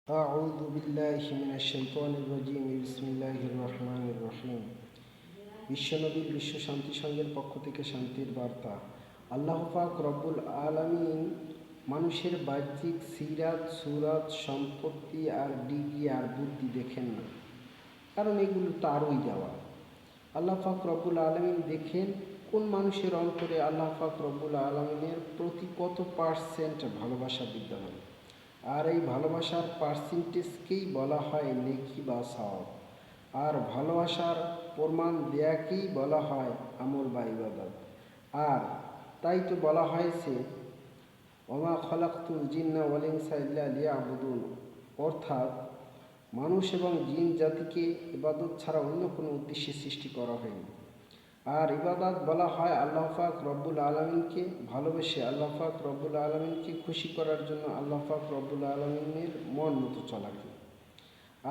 أعوذ بالله من الشيطان الرجيم بسم الله الرحمن الرحيم বিশ্বনবীর বিশ্ব শান্তি সংঘের পক্ষ থেকে শান্তির বার্তা। আল্লাহ পাক রব্বুল আলামিন মানুষের বাহ্যিক সিরাত সুরাত সম্পত্তি আর ডিগ্রি আর বুদ্ধি দেখেন না, কারণ এগুলো তারই দেওয়া। আল্লাহ পাক রব্বুল আলামিন দেখেন কোন মানুষের অন্তরে আল্লাহ পাক রব্বুল আলামিনের প্রতি কত পার্সেন্ট ভালোবাসা বিদ্যমান, আর এই ভালোবাসার পার্সেন্টেজকেই বলা হয় নেকি বা সওয়াব, আর ভালোবাসার প্রমাণ দেয়াকেই বলা হয় আমল বা ইবাদত। আর তাই তো বলা হয়েছে ওমা খলাকতুল জিন্না ওয়াল ইনসা ইল্লা লিয়াবুদুন, অর্থাৎ মানুষ এবং জিন জাতিকে ইবাদত ছাড়া অন্য কোনো উদ্দেশ্যে সৃষ্টি করা হয়নি। আর ইবাদত বলা হয় আল্লাহ পাক রব্বুল আলমিনকে ভালোবেসে, আল্লাহ পাক রব্বুল আলমিনকে খুশি করার জন্য আল্লাহ পাক রব্বুল আলমিনের মন মতো চলাকে।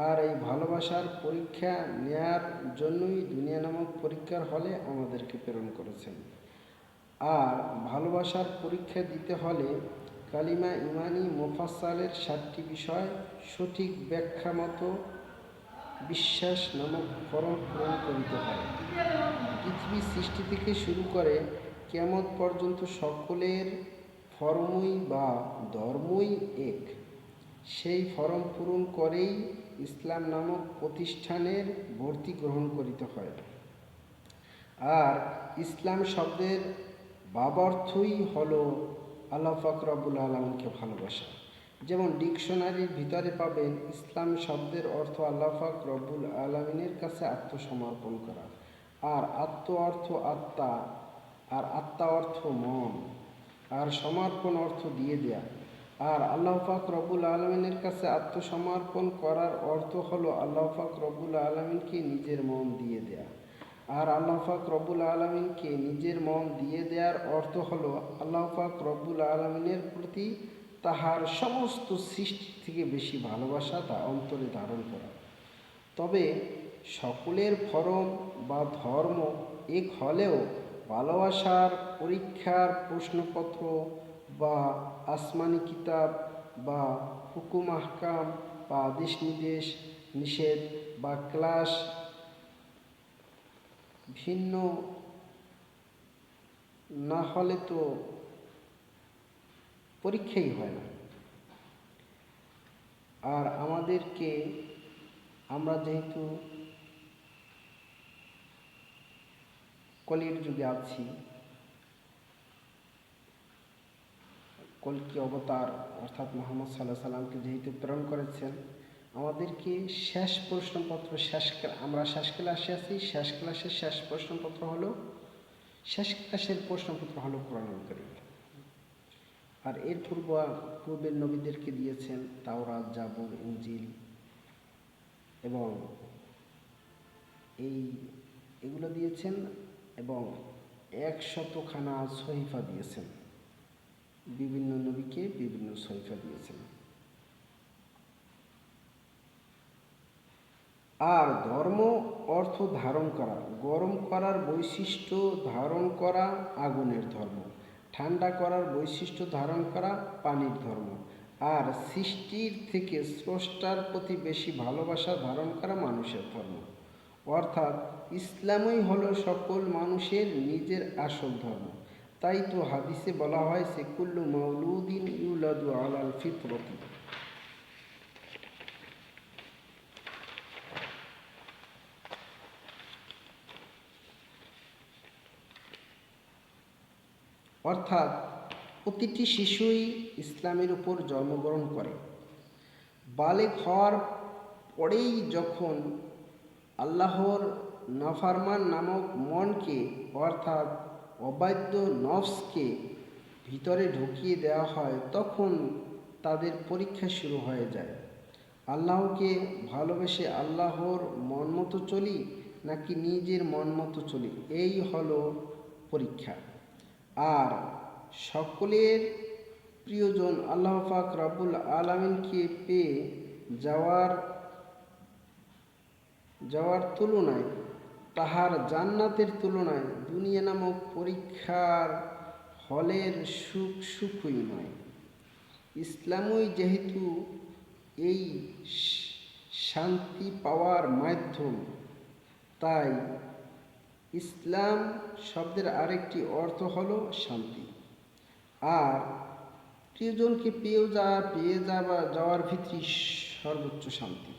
আর এই ভালোবাসার পরীক্ষা নেয়ার জন্যই দুনিয়া নামক পরীক্ষার হলে আমাদেরকে প্রেরণ করেছেন। আর ভালোবাসার পরীক্ষা দিতে হলে কালিমা ইমানি মোফাসালের 7টি বিষয় সঠিক ব্যাখ্যা মতো বিশ্বাস নামক ফরম পূরণ করিতে হয়। পৃথিবীর সৃষ্টি থেকে শুরু করে কিয়ামত পর্যন্ত সকলের ফরমই বা ধর্মই এক। সেই ফরম পূরণ করেই ইসলাম নামক প্রতিষ্ঠানের ভর্তি গ্রহণ করিতে হয়। আর ইসলাম শব্দের বাবার্থই হলো আল্লাহ পাক রব্বুল আলামিনকে ভালোবাসা। যেমন ডিকশনারির ভিতরে পাবেন ইসলাম শব্দের অর্থ আল্লাহ পাক রব্বুল আলামিনের কাছে আত্মসমর্পণ করা, আর অর্থ আত্মা, আর আত্মা অর্থ মন, আর সমর্পণ অর্থ দিয়ে দেয়া। আর আল্লাহ পাক রব্বুল আলামিনের কাছে আত্মসমর্পণ করার অর্থ হলো আল্লাহ পাক রব্বুল আলামিনকে নিজের মন দিয়ে দেয়া। আর আল্লাহ পাক রব্বুল আলামিনকে নিজের মন দিয়ে দেওয়ার অর্থ হলো আল্লাহ পাক রব্বুল আলামিনের প্রতি তাহার সমস্ত সৃষ্টি থেকে বেশি ভালোবাসা তা অন্তরে ধারণ করা। তবে সকলের ফরম বা ধর্ম এক হলেও ভালোবাসার পরীক্ষার প্রশ্নপত্র বা আসমানি কিতাব বা হুকুম আহকাম বা আদেশ নির্দেশ নিষেধ বা ক্লাস ভিন্ন না হলে তো পরীক্ষাই হয় না। আর আমাদেরকে, আমরা যেহেতু কলির যুগে আছি, কলকি অবতার অর্থাৎ মুহাম্মদ সাল্লাল্লাহু আলাইহি সাল্লামকে যেহেতু প্রেরণ করেছেন, আমাদেরকে শেষ প্রশ্নপত্র, আমরা শেষ ক্লাসে আছি, শেষ ক্লাসের শেষ প্রশ্নপত্র হলো, শেষ ক্লাসের প্রশ্নপত্র হলো কোরআনুল কারীম। আর এর পূর্বের নবীদেরকে দিয়েছেন তাওরাত, জাবুর, ইনজিল, এবং এগুলো দিয়েছেন, এবং 100খানা সহিফা দিয়েছেন। বিভিন্ন নবীকে বিভিন্ন সহিফা দিয়েছেন। আর ধর্ম অর্থ ধারণ করা, গরম করার বৈশিষ্ট্য ধারণ করা আগুনের ধর্ম, ঠান্ডা করার বৈশিষ্ট্য ধারণ করা পানির ধর্ম, আর সৃষ্টির থেকে স্রষ্টার প্রতি বেশি ভালোবাসা ধারণ করা মানুষের ধর্ম। অর্থাৎ ইসলামই হলো সকল মানুষের নিজের আসল ধর্ম। তাই তো হাদিসে বলা হয়েছে কুল্লু মাউলুদিন ইউলাদু আলাল ফিতরতি। অর্থাৎ প্রতিটি শিশুই ইসলামের উপর জন্মগ্রহণ করে। বালেগ হওয়ার পরেই যখন আল্লাহর নাফরমান নামক মনকে, অর্থাৎ অবাধ্য নফসকে ভিতরে ঢুকিয়ে দেওয়া হয়, তখন তাদের পরীক্ষা শুরু হয়ে যায়। আল্লাহকে ভালোবেসে আল্লাহর মন মতো চলি নাকি নিজের মন মতো চলি, এই হলো পরীক্ষা। আর সকলের প্রিয়জন আল্লাহ পাক রব্বুল আলামিনকে পেয়ে যাওয়ার তুলনায়, তাহার জান্নাতের তুলনায় দুনিয়া নামক পরীক্ষার হলের সুখই নয়। ইসলামই যেহেতু এই শান্তি পাওয়ার মাধ্যম। তাই ইসলাম শব্দের আরেকটি অর্থ হলো শান্তি। আর প্রিয়জনকে পেয়ে যাওয়ার ভিত্তি সর্বোচ্চ শান্তি।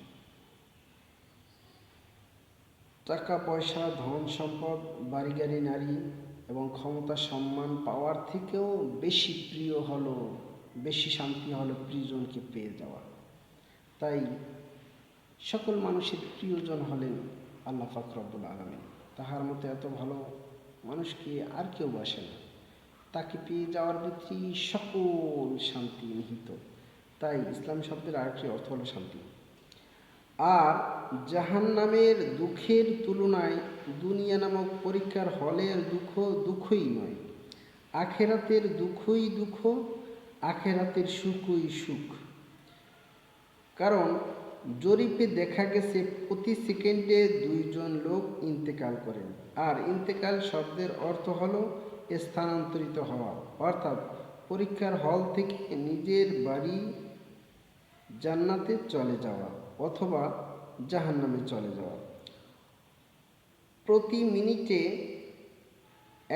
টাকা পয়সা, ধন সম্পদ, বাড়ি গাড়ি, নারী এবং ক্ষমতা, সম্মান পাওয়ার থেকেও বেশি শান্তি হলো প্রিয়জনকে পেয়ে যাওয়া। তাই সকল মানুষের প্রিয়জন হলেন আল্লাহ পাক রব্বুল আলামিন। তাহার মতো এত ভালো মানুষকে আর কেউ বাসে না। তাকে পেয়ে যাওয়ার ভিত্তি সকল শান্তি নিহিত। তাই ইসলাম শব্দের আরেকটি অর্থ হলো শান্তি। আর জাহান্নামের দুঃখের তুলনায় দুনিয়া নামক পরীক্ষার হলের দুঃখই নয়। আখেরাতের দুঃখই দুঃখ, আখেরাতের সুখই সুখ। কারণ জরিপে দেখা গেছে প্রতি সেকেন্ডে 2 জন লোক ইন্তেকাল করেন। আর ইন্তেকাল শব্দের অর্থ হলো স্থানান্তরিত হওয়া, অর্থাৎ পরীক্ষার হল থেকে নিজের বাড়ি জান্নাতে চলে যাওয়া অথবা জাহান্নামে চলে যাওয়া। প্রতি মিনিটে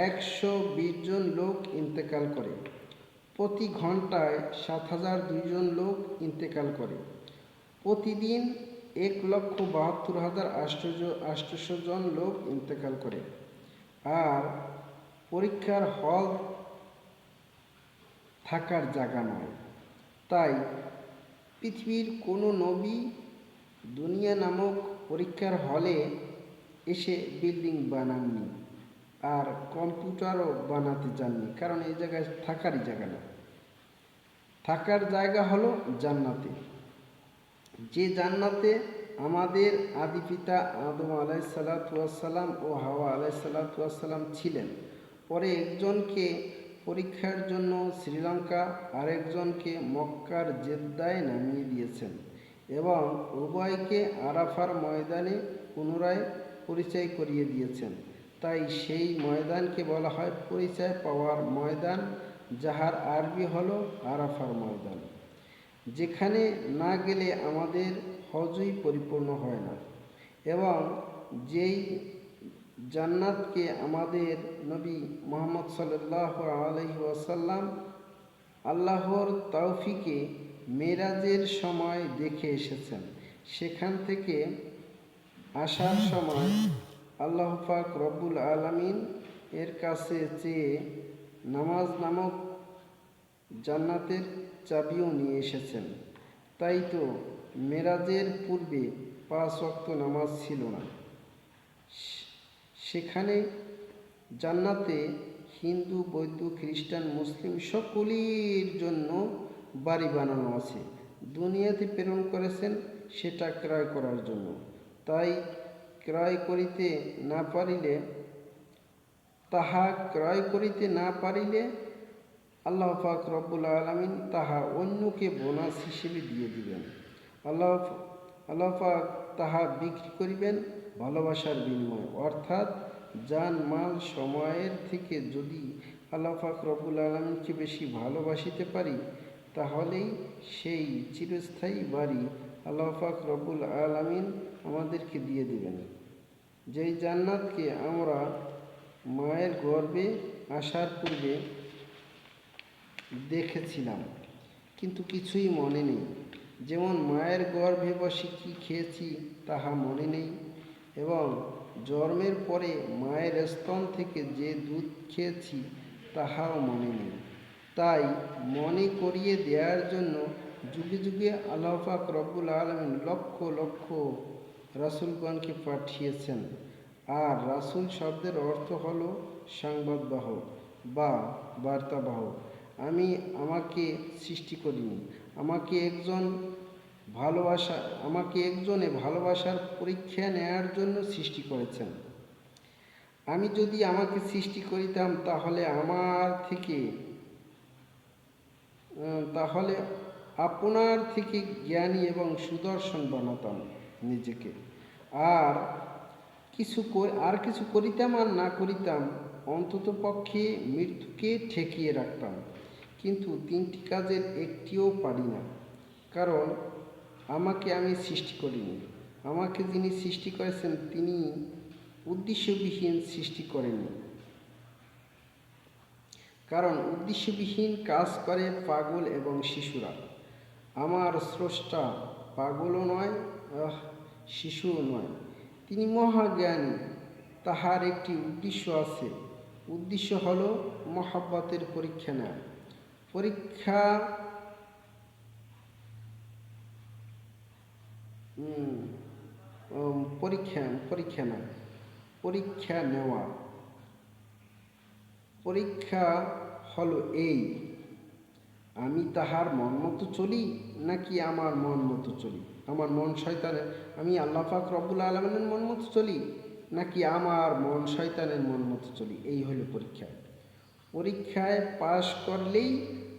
120 জন লোক ইন্তেকাল করে। প্রতি ঘন্টায় 7,002 জন লোক ইন্তেকাল করে। প্রতিদিন 1,72,800 জন লোক ইন্তেকাল করে। আর পরীক্ষার হল থাকার জায়গা নয়। তাই পৃথিবীর কোনো নবী দুনিয়া নামক পরীক্ষার হলে এসে বিল্ডিং বানাননি, আর কম্পিউটারও বানাতে যাননি। কারণ এই জায়গায় থাকারই জায়গা না। থাকার জায়গা হলো জান্নাতে। যে জান্নাতে আমাদের আদি পিতা আদম আলাইহিসসালাম ও হাওয়া আলাইহিসসালাম ছিলেন। পরে একজনকে পরীক্ষার জন্য শ্রীলঙ্কা, আরেকজনকে মক্কার জেদ্দায় নামিয়ে দিয়েছেন এবং উভয়কে আরাফার ময়দানে পুনরায় পরিচয় করিয়ে দিয়েছেন। তাই সেই ময়দানকে বলা হয় পরিচয় পাওয়ার ময়দান, যাহার আরবি হলো আরাফার ময়দান। যেখানে না গেলে আমাদের হজই পরিপূর্ণ হয় না। এবং যেই জান্নাতকে আমাদের নবী মুহাম্মদ সাল্লাল্লাহু আলাইহি ওয়াসাল্লাম আল্লাহর তৌফিকে মেরাজের সময় দেখে এসেছেন, সেখান থেকে আসার সময় আল্লাহ পাক রব্বুল আলামিন এর কাছে চেয়ে নামাজ নামক জান্নাতের চাবিও নিয়ে এসেছেন। তাই তো মেরাজের পূর্বে 5 ওয়াক্ত নামাজ ছিল না। সেখানে জান্নাতে হিন্দু, বৌদ্ধ, খ্রিস্টান, মুসলিম সকলের জন্য বাড়ি বানানো আছে। দুনিয়াতে প্রেরণ করেছেন সেটা ক্রয় করার জন্য। তাই ক্রয় করিতে না পারিলে আল্লাহ পাক রব্বুল আলামিন তাহা অন্যকে বোনাস হিসেবে দিয়ে দিবেন। আল্লাহ পাক তাহা বিক্রি করিবেন ভালোবাসার বিনিময়ে, অর্থাৎ জান, মাল, সময়ের থেকে যদি আল্লাহ পাক রব্বুল আলামিনকে বেশি ভালোবাসিতে পারি, তাহলেই সেই চিরস্থায়ী বাড়ি আল্লাহ পাক রব্বুল আলামিন আমাদেরকে দিয়ে দিবেন। যেই জান্নাতকে আমরা মায়ের গর্ভে আসার পূর্বে দেখেছিলাম, কিন্তু কিছুই মনে নেই। যেমন মায়ের গর্ভে বসে কী খেয়েছি তাহা মনে নেই, এবং জন্মের পরে মায়ের স্তন থেকে যে দুধ খেয়েছি তাহাও মনে নেই। তাই মনে করিয়ে দেওয়ার জন্য যুগে যুগে আল্লাহ পাক রব্বুল আলামিন লক্ষ লক্ষ রাসূলগণকে পাঠিয়েছেন। আর রাসূল শব্দের অর্থ হলো সংবাদবাহক বা বার্তাবাহক। আমাকে সৃষ্টি করিনি, আমাকে একজনে ভালোবাসার পরীক্ষা নেয়ার জন্য সৃষ্টি করেছেন। আমি যদি আমাকে সৃষ্টি করিতাম তাহলে আপনার থেকে জ্ঞানী এবং সুদর্শন বানাতাম নিজেকে। আর কিছু করিতাম আর না করিতাম, অন্তত পক্ষে মৃত্যুকে ঠেকিয়ে রাখতাম। কিন্তু 3টি কাজের একটিও পারি না। কারণ আমাকে আমি সৃষ্টি করিনি। আমাকে যিনি সৃষ্টি করেছেন তিনি উদ্দেশ্যবিহীন সৃষ্টি করেননি। কারণ উদ্দেশ্যবিহীন কাজ করে পাগল এবং শিশুরা। আমার স্রষ্টা পাগলও নয়, শিশুও নয়। তিনি মহাজ্ঞানী। তাহার একটি উদ্দেশ্য আছে। উদ্দেশ্য হল মহাব্বতের পরীক্ষা নেয়। পরীক্ষা পরীক্ষা না পরীক্ষা নেওয়া। পরীক্ষা হলো এই, আমি তাহার মন মতো চলি নাকি আমার মন মতো চলি। আমার মন শয়তানের, আমি আল্লাহ পাক রব্বুল আলামিনের মন মতো চলি নাকি আমার মন শয়তানের মন মতো চলি। এই হলো পরীক্ষা। পরীক্ষায় পাশ করলেই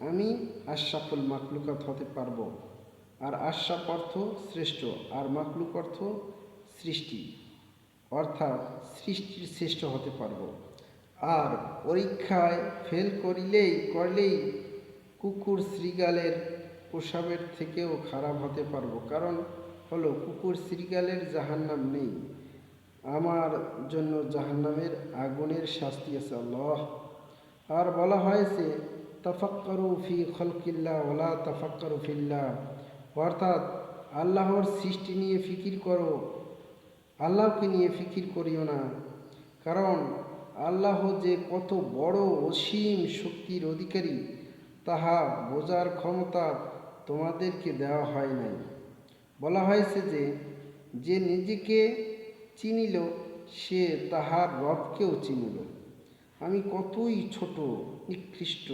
আমি আশরাফুল মাখলুকাত হতে পারবো। আর আশরাফ অর্থ শ্রেষ্ঠ, আর মাখলুক অর্থ সৃষ্টি, অর্থাৎ সৃষ্টির শ্রেষ্ঠ হতে পারবো। আর পরীক্ষায় ফেল করলেই কুকুর শৃগালের প্রসাবের থেকেও খারাপ হতে পারবো। কারণ হলো কুকুর শৃগালের জাহান্নাম নেই, আমার জন্য জাহান্নামের আগুনের শাস্তি আছে। আল্লাহ। আর বলা হয়েছে তাফাক্কারু ফি খলকিল্লাহ ওয়ালা তাফাক্কারু ফিল্লাহ, অর্থাৎ আল্লাহর সৃষ্টি নিয়ে ফিকির করো, আল্লাহকে নিয়ে ফিকির করিও না। কারণ আল্লাহ যে কত বড় অসীম শক্তির অধিকারী তাহা বোঝার ক্ষমতা তোমাদেরকে দেওয়া হয় নাই। বলা হয়েছে যে নিজেকে চিনিল সে তাহার রবকেও চিনিল। আমি কতই ছোট নিকৃষ্ট।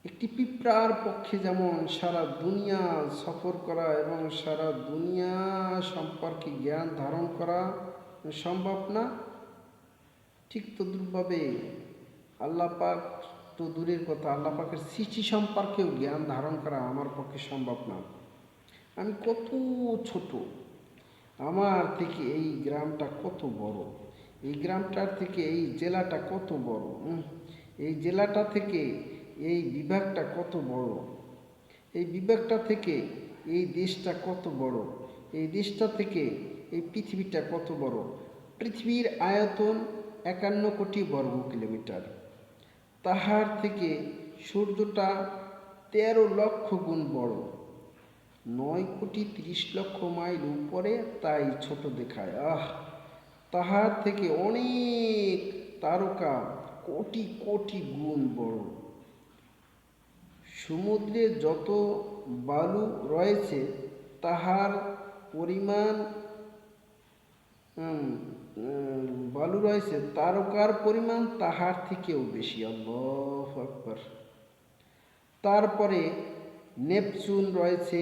একটি পিঁপড়ার পক্ষে যেমন সারা দুনিয়া সফর করা এবং সারা দুনিয়া সম্পর্কে জ্ঞান ধারণ করা সম্ভব না, ঠিক তদ্রূপভাবে আল্লাহ পাক তো দূরের কথা, আল্লাহ পাকের সৃষ্টি সম্পর্কেও জ্ঞান ধারণ করা আমার পক্ষে সম্ভব না। আমি কত ছোট। আমার থেকে এই গ্রামটা কত বড়, এই গ্রামটার থেকে এই জেলাটা কত বড়, এই জেলাটা থেকে এই বিভাগটা কত বড়, এই বিভাগটা থেকে এই দেশটা কত বড়, এই দেশটা থেকে এই পৃথিবীটা কত বড়। পৃথিবীর আয়তন 51 কোটি বর্গ কিলোমিটার। তাহার থেকে সূর্যটা 13 লক্ষ গুণ বড়, 9 কোটি 30 লক্ষ মাইল উপরে, তাই ছোট দেখায়। তাহার থেকে অনেক তারকা কোটি কোটি গুণ বড়। সমুদ্রে যত বালু রয়েছে তাহার পরিমাণ তারকার পরিমাণ তাহার থেকেও বেশি। আল্লাহু আকবার। তারপরে নেপচুন রয়েছে,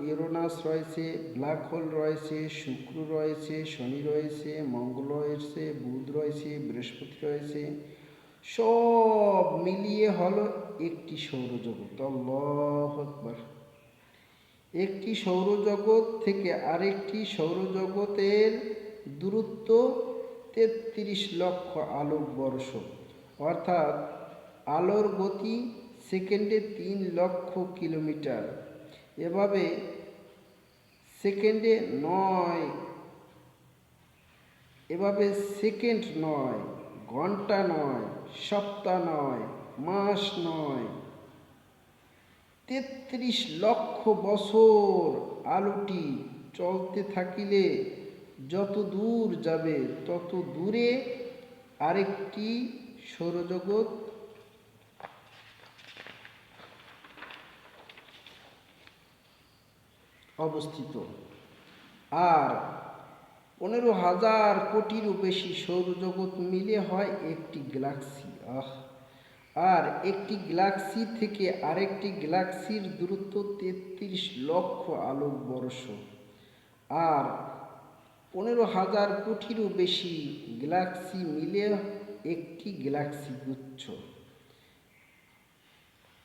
ইউরেনাস রয়েছে, ব্ল্যাক হোল রয়েছে, শুক্র রয়েছে, শনি রয়েছে, মঙ্গল রয়েছে, বুধ রয়েছে, বৃহস্পতি রয়েছে। সব মিলিয়ে হলো একটি সৌরজগৎ। আল্লাহু আকবার। একটি সৌরজগৎ থেকে আরেকটি সৌরজগতের দূরত্ব 33 লক্ষ আলোকবর্ষ, অর্থাৎ আলোর গতি সেকেন্ডে 3 লক্ষ কিলোমিটার। এভাবে সেকেন্ড নয়, ঘন্টা নয়, সপ্তাহ নয়, মাস নয়, 33 লক্ষ বছর আলোটি চলতে থাকিলে যত দূর যাবে তত দূরে আরেকটি সৌরজগৎ অবস্থিত। আর 15,000 কোটিরও বেশি সৌরজগৎ মিলে হয় একটি গ্যালাক্সি। আর একটি গ্যালাক্সি থেকে আরেকটি গ্যালাক্সির দূরত্ব 33 লক্ষ আলোকবর্ষ। আর 15,000 কোটিরও বেশি গ্যালাক্সি মিলে একটি গ্যালাক্সি গুচ্ছ।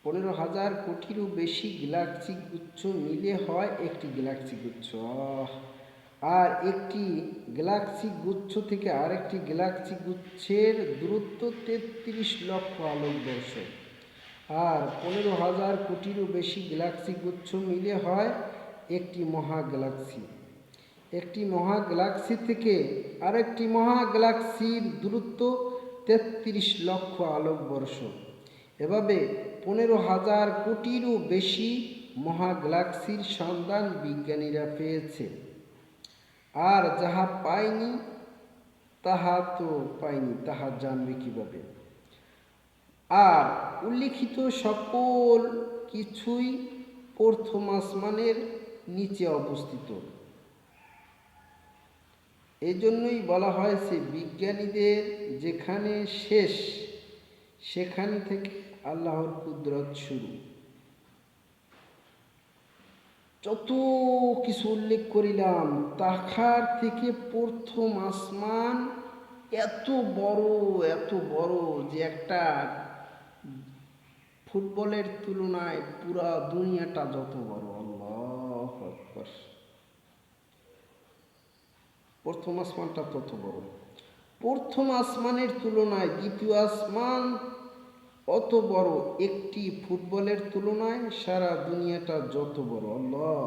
15,000 কোটিরও বেশি গ্যালাক্সি গুচ্ছ মিলে হয় একটি গ্যালাক্সি গুচ্ছ। আর একটি গ্যালাক্সি গুচ্ছ থেকে আরেকটি গ্যালাক্সি গুচ্ছের দূরত্ব 33 লক্ষ আলোকবর্ষ। আর 15,000 কোটিরও বেশি গ্যালাক্সি গুচ্ছ মিলে হয় একটি মহা গ্যালাক্সি। একটি মহা গ্যালাক্সি থেকে আরেকটি মহা গ্যালাক্সির দূরত্ব 33 লক্ষ আলোকবর্ষ। এভাবে 15,000 কোটিরও বেশি মহা গ্যালাক্সির সন্ধান বিজ্ঞানীরা পেয়েছে। আর যাহা পায়নি তাহা জানবে কিভাবে? আর উল্লিখিত সকল কিছুই প্রথম আসমানের নিচে অবস্থিত। এজন্যই বলা হয়েছে বিজ্ঞানীদের যেখানে শেষ সেখান থেকে আল্লাহর কুদরত শুরু। যত কিছু উল্লেখ করিলাম তাহার থেকে প্রথম আসমান এত বড় যে একটা ফুটবলের তুলনায় পুরা দুনিয়াটা যত বড়। আল্লাহু আকবার। প্রথম আসমানটা তত বড়। প্রথম আসমানের তুলনায় দ্বিতীয় আসমান অত বড়, একটি ফুটবলের তুলনায় সারা দুনিয়াটা যত বড়। আল্লাহ।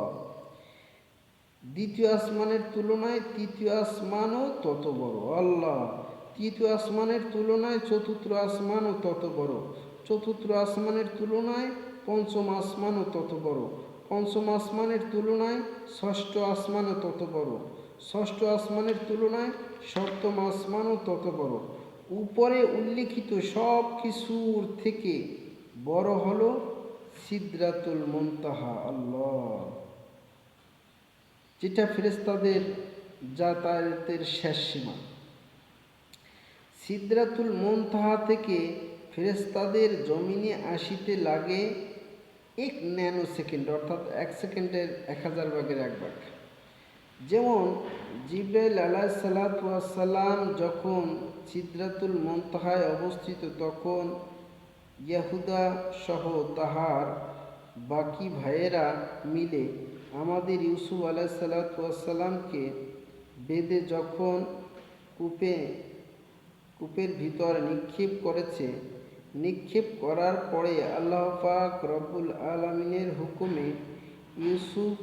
দ্বিতীয় আসমানের তুলনায় তৃতীয় আসমানও তত বড়। আল্লাহ। তৃতীয় আসমানের তুলনায় চতুর্থ আসমানও তত বড়। চতুর্থ আসমানের তুলনায় পঞ্চম আসমানও তত বড়। পঞ্চম আসমানের তুলনায় ষষ্ঠ আসমানও তত বড়। ষষ্ঠ আসমানের তুলনায় সপ্তম আসমানও তত বড়। উপরে উল্লিখিত সব কিছুর থেকে বড় হলো সিদরাতুল মুনতাহা। আল্লাহ। যেটা ফেরেশতাদের যাতায়াতের শেষ সীমা। সিদরাতুল মুনতাহা থেকে ফেরেশতাদের জমিনে আসিতে লাগে 1 ন্যানো সেকেন্ড, অর্থাৎ 1 সেকেন্ডের 1000 ভাগের 1 ভাগ। যেমন জিবরাইল আলাইহিসসালাম যখন সিদরাতুল মুনতাহায় অবস্থিত, তখন ইয়াহুদা সহ তাহার বাকি ভাইয়েরা মিলে আমাদের ইউসুফ আলাইহিসসালামকে বেঁধে যখন কূপের ভিতর নিক্ষেপ করেছে, নিক্ষেপ করার পরে আল্লাহ পাক রব্বুল আলামিনের হুকুমে ইউসুফ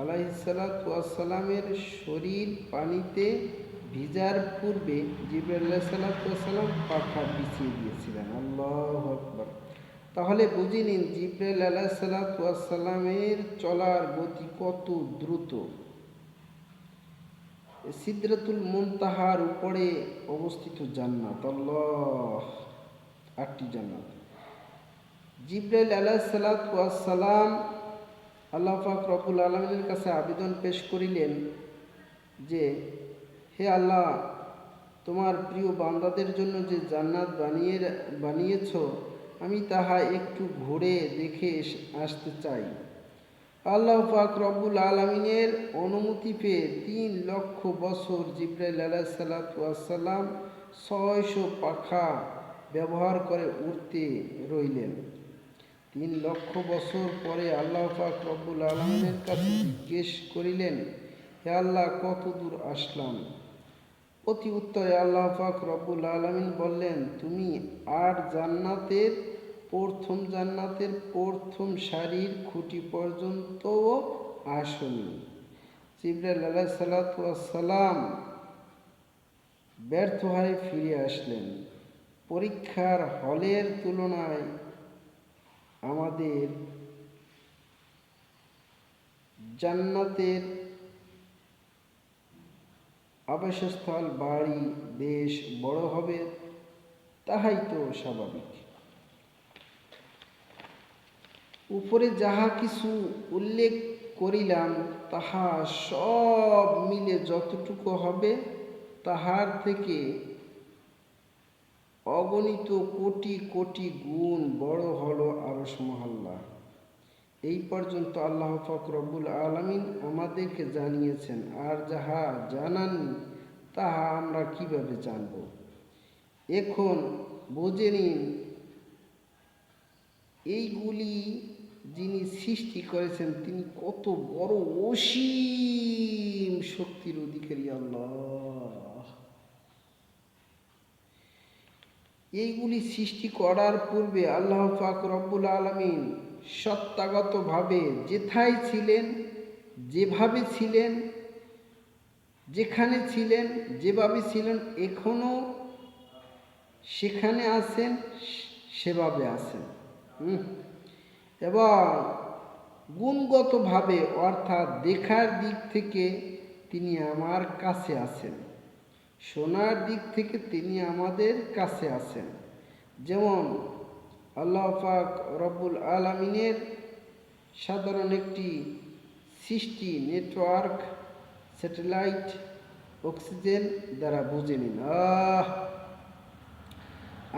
আলাইহিসসালামের শরীর পানিতে ভিজার পূর্বে জিবরাইল আলাইহিসসালাম পাখা বিছিয়ে দিয়েছিলেন। আল্লাহু আকবার। তাহলে বুঝে নিন জিবরাইল আলাইহিসসালামের চলার গতি কত দ্রুত। সিদরাতুল মুনতাহার উপরে অবস্থিত জান্নাত। আল্লাহ। 8টি জান্নাত। জিবরাইল আলাইহিসসালাম আল্লাহ পাক রব্বুল আলামিনের কাছে আবেদন পেশ করিলেন যে, হে আল্লাহ, তোমার প্রিয় বান্দাদের জন্য যে জান্নাত বানিয়েছ, আমি তাহা একটু ঘুরে দেখে আসতে চাই। আল্লাহ পাক রব্বুল আলামিনের অনুমতি পেয়ে 3 লক্ষ বছর জিবরাইল আলাইহিসসালাম 600 পাখা ব্যবহার করে উড়তে রইলেন। 3 লক্ষ বছর পরে আল্লাহ পাক রব্বুল আলামিনের কাছে জিজ্ঞেস করিলেন, হে আল্লাহ, কত দূর আসলাম? অতি উত্তরে আল্লাহ পাক রব্বুল আলামিন বললেন, তুমি 8 জান্নাতের প্রথম সারির খুঁটি পর্যন্ত আসনি। জিবরাইল আলাইহিসসালাম ব্যর্থ হয়ে ফিরে আসলেন। পরীক্ষার হলের তুলনায় আমাদের জান্নাতের আবাসস্থল, বাড়ি, দেশ বড় হবে, তাহাই তো স্বাভাবিক। উপরে যাহা কিছু উল্লেখ করিলাম তাহা সব মিলে যতটুকু হবে তাহার থেকে অগণিত কোটি কোটি গুণ বড় হলো আরশ মহল্লা। এই পর্যন্ত আল্লাহ পাক রব্বুল আলামিন আমাদেরকে জানিয়েছেন, আর যাহা জানাননি তাহা আমরা কিভাবে জানব? এখন বুঝে নিন, এইগুলি যিনি সৃষ্টি করেছেন তিনি কত বড় অসীম শক্তির অধিকারী। আল্লাহ। এইগুলি সৃষ্টি করার পূর্বে আল্লাহ পাক রব্বুল আলামিন সত্তাগতভাবে যেথায় ছিলেন, যেভাবে ছিলেন, যেখানে ছিলেন, যেভাবে ছিলেন, এখনও সেখানে আছেন, সেভাবে আছেন। এবং গুণগতভাবে অর্থাৎ দেখার দিক থেকে তিনি আমার কাছে আছেন, শোনার দিক থেকে তিনি আমাদের কাছে আছেন। যেমন আল্লাহ পাক রব্বুল আলামিনের সাধারণ একটি সৃষ্টি নেটওয়ার্ক, স্যাটেলাইট, অক্সিজেন দ্বারা বুঝে নিন।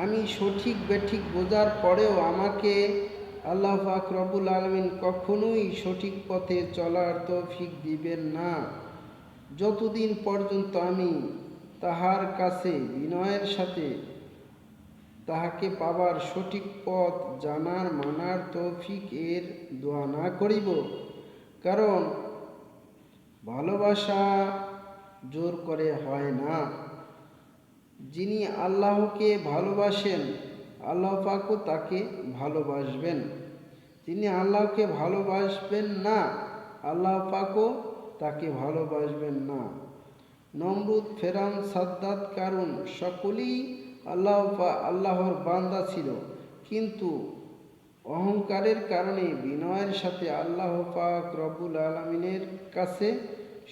আমি সঠিক বেঠিক বোঝার পরেও আমাকে আল্লাহ পাক রব্বুল আলামিন কখনোই সঠিক পথে চলার তৌফিক দিবেন না যতদিন পর্যন্ত আমি তাহার কাছে বিনয়ের সাথে তাহাকে পাবার সঠিক পথ জানার মানার তৌফিক এর দোয়া না করিব। কারণ ভালোবাসা জোর করে হয় না। যিনি আল্লাহকে ভালোবাসেন আল্লাহ পাকও তাকে ভালোবাসবেন। যিনি আল্লাহকে ভালোবাসবেন না আল্লাহ পাকও তাকে ভালোবাসবেন না। নমরুদ, ফেরাউন, সাদ্দাত, কারুন সকলেই আল্লাহর বান্দা ছিল, কিন্তু অহংকারের কারণে বিনয়ের সাথে আল্লাহ পাক রব্বুল আলামিনের কাছে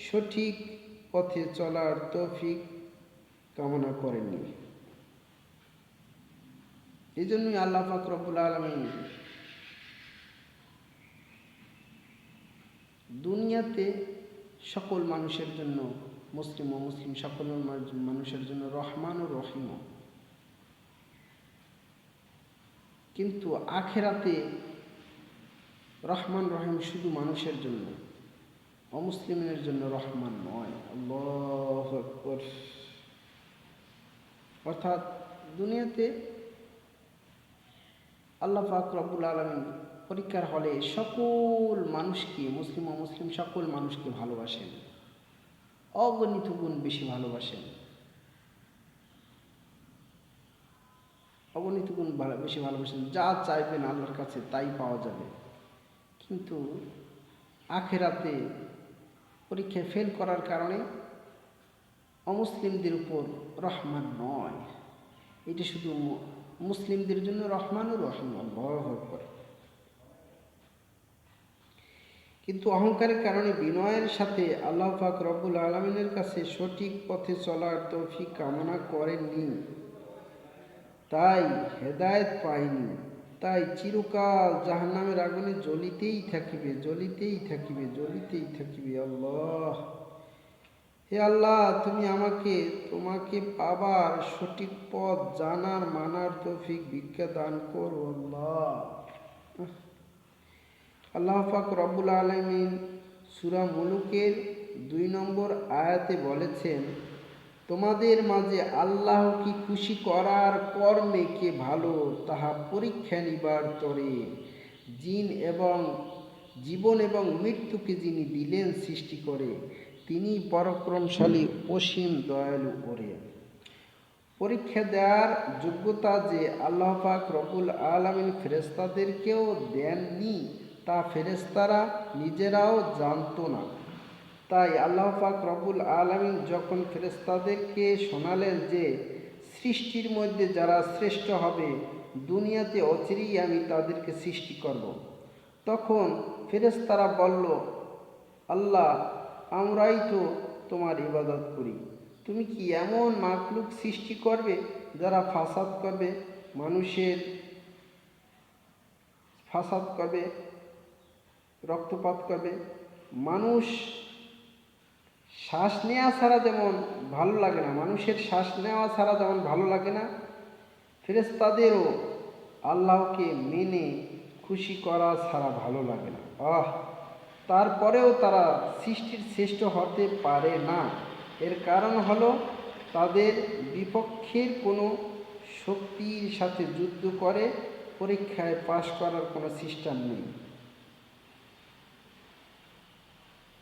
সঠিক পথে চলার তৌফিক কামনা করেননি। এই জন্যই আল্লাহ পাক রব্বুল আলামিন দুনিয়াতে সকল মানুষের জন্য, মুসলিম ও মুসলিম সকল মানুষের জন্য রহমান ও রহিম, কিন্তু আখেরাতে রহমান রহিম শুধু মানুষের জন্য, অমুসলিমের জন্য রহমান নয়। আল্লাহু আকবার। অর্থাৎ দুনিয়াতে আল্লাহ পাক রব্বুল আলামিন পরীক্ষার হলে সকল মানুষকে, মুসলিম ও মুসলিম সকল মানুষকে ভালোবাসেন, অগণিত গুণ বেশি ভালোবাসেন, অগণিত গুণ বেশি ভালোবাসেন। যা চাইবেন আল্লাহর কাছে তাই পাওয়া যাবে। কিন্তু আখেরাতে পরীক্ষায় ফেল করার কারণে অমুসলিমদের উপর রহমান নয়, এটা শুধু মুসলিমদের জন্য রহমান ও রহিম। আল্লাহু আকবার। কিন্তু অহংকারের কারণে বিনয়ের সাথে আল্লাহ পাক রব্বুল আলামিনের কাছে সঠিক পথে চলার তৌফিক কামনা করেননি, তাই হেদায়েত পায়নি। তাই চিরকাল জাহান্নামের আগুনে জ্বলিতেই থাকিবে, জ্বলিতেই থাকিবে, জ্বলিতেই থাকিবে। আল্লাহ, হে আল্লাহ, তুমি আমাকে তোমাকে পাবার সঠিক পথ জানার মানার তৌফিক ভিক্ষা দান করো। আল্লাহ। আল্লাহ পাক রব্বুল আলামিন সূরা মুলুকের 2 নম্বর আয়াতে বলেছেন, তোমাদের মাঝে আল্লাহ কি খুশি করার কর্মে কে ভালো তাহা পরীক্ষা নিবার তরে জীবন এবং মৃত্যুকে যিনি দিলেন সৃষ্টি করে, তিনি পরাক্রমশালী অসীম দয়ালু করে। পরীক্ষা দেওয়ার যোগ্যতা যে আল্লাহ পাক রব্বুল আলামিন ফেরেশতাদেরকেও দেননি তা ফেরেশতারা নিজেরাও জানত না। তাই আল্লাহ পাক রব্বুল আলামিন যখন ফেরেশতাদেরকে শোনালেন যে সৃষ্টির মধ্যে যারা শ্রেষ্ঠ হবে দুনিয়াতে অচিরেই আমি তাদেরকে সৃষ্টি করব, তখন ফেরেশতারা বলল, আল্লাহ, আমরাই তো তোমার ইবাদত করি, তুমি কি এমন মাখলুক সৃষ্টি করবে যারা ফাসাদ করবে, মানুষের ফাসাদ করবে, রক্তপাত করবে? মানুষ শ্বাস নেওয়া ছাড়া যেমন ভালো লাগে না, মানুষের শ্বাস নেওয়া ছাড়া যেমন ভালো লাগে না, ফেরেশতাদেরও আল্লাহকে মেনে খুশি করা ছাড়া ভালো লাগে না। তারপরেও তারা সৃষ্টির শ্রেষ্ঠ হতে পারে না। এর কারণ হলো তাদের বিপক্ষের কোনো শক্তির সাথে যুদ্ধ করে পরীক্ষায় পাশ করার কোনো সিস্টেম নেই।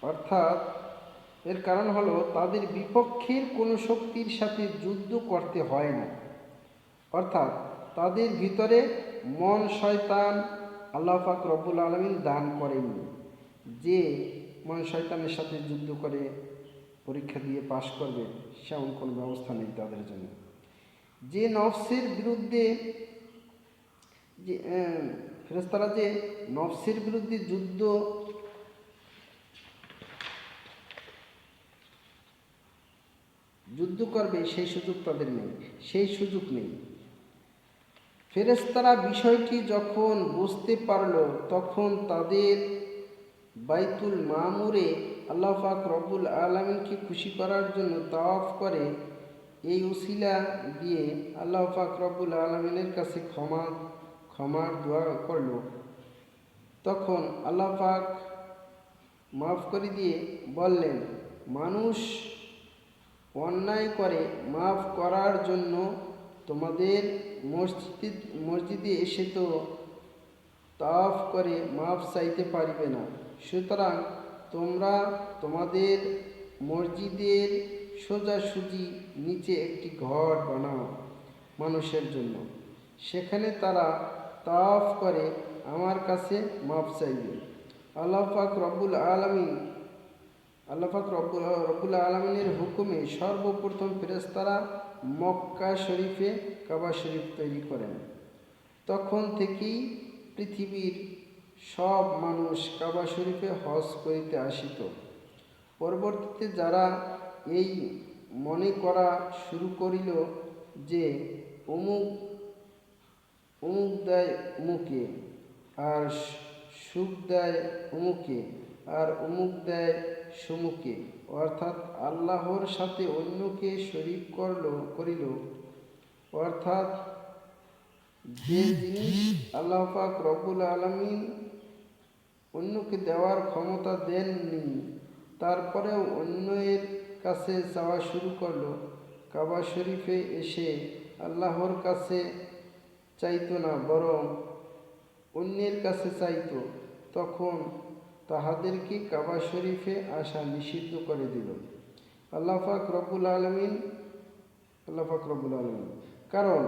অর্থাৎ এর কারণ হলো তাদের বিপক্ষের কোনো শক্তির সাথে যুদ্ধ করতে হয় না, অর্থাৎ তাদের ভিতরে মন শয়তান আল্লাহ পাক রব্বুল আলামিন দান করেননি। যে মন শয়তানের সাথে যুদ্ধ করে পরীক্ষা দিয়ে পাশ করবে সেমন কোনো ব্যবস্থা নেই তাদের জন্য। যে নফসের বিরুদ্ধে যে ফেরেশতারা যে নফসের বিরুদ্ধে যুদ্ধ করবে সেই সুযোগ তাদের নেই, সেই সুযোগ নেই। ফেরেশতারা বিষয়টি যখন বুঝতে পারল তখন তাদের বাইতুল মামুরে আল্লাহ পাক রব্বুল আলামিনকে খুশি করার জন্য তাওয়াফ করে এই উসিলা দিয়ে আল্লাহ পাক রব্বুল আলামিনের কাছে ক্ষমার দোয়া করল। তখন আল্লাহ পাক মাফ করে দিয়ে বললেন, মানুষ অন্যায় করে মাফ করার জন্য তোমাদের মসজিদে এসে তো তাওয়াফ করে মাফ চাইতে পারিবে না, সুতরাং তোমরা তোমাদের মসজিদের সোজাসুজি নিচে একটি ঘর বানাও মানুষের জন্য, সেখানে তারা তাওয়াফ করে আমার কাছে মাফ চাইবে। আল্লাহ পাক রব্বুল আলামিনের হুকুমে সর্বপ্রথম ফেরেশতারা মক্কা শরীফে কাবা শরীফ তৈরি করেন। তখন থেকেই পৃথিবীর সব মানুষ কাবা শরীফে হজ করিতে আসিত। পরবর্তীতে যারা এই মনে করা শুরু করিল যে অমুক দেয় অমুকে, আর সুখ দেয় অমুকে, আর অমুক দেয় সমুকে, অর্থাৎ আল্লাহর সাথে অন্যকে শরীক করিল, অর্থাৎ যে জিনিস আল্লাহ পাক রব্বুল আলামিন অন্যকে দেওয়ার ক্ষমতা দেননি তারপরেও অন্যের কাছে চাওয়া শুরু করলো, কাবা শরীফে এসে আল্লাহর কাছে চাইতো না বরং অন্যের কাছে চাইতো, তখন তাহাদেরকে কাবা শরীফে আসা নিষিদ্ধ করে দিল আল্লাহ পাক রব্বুল আলামিন। কারণ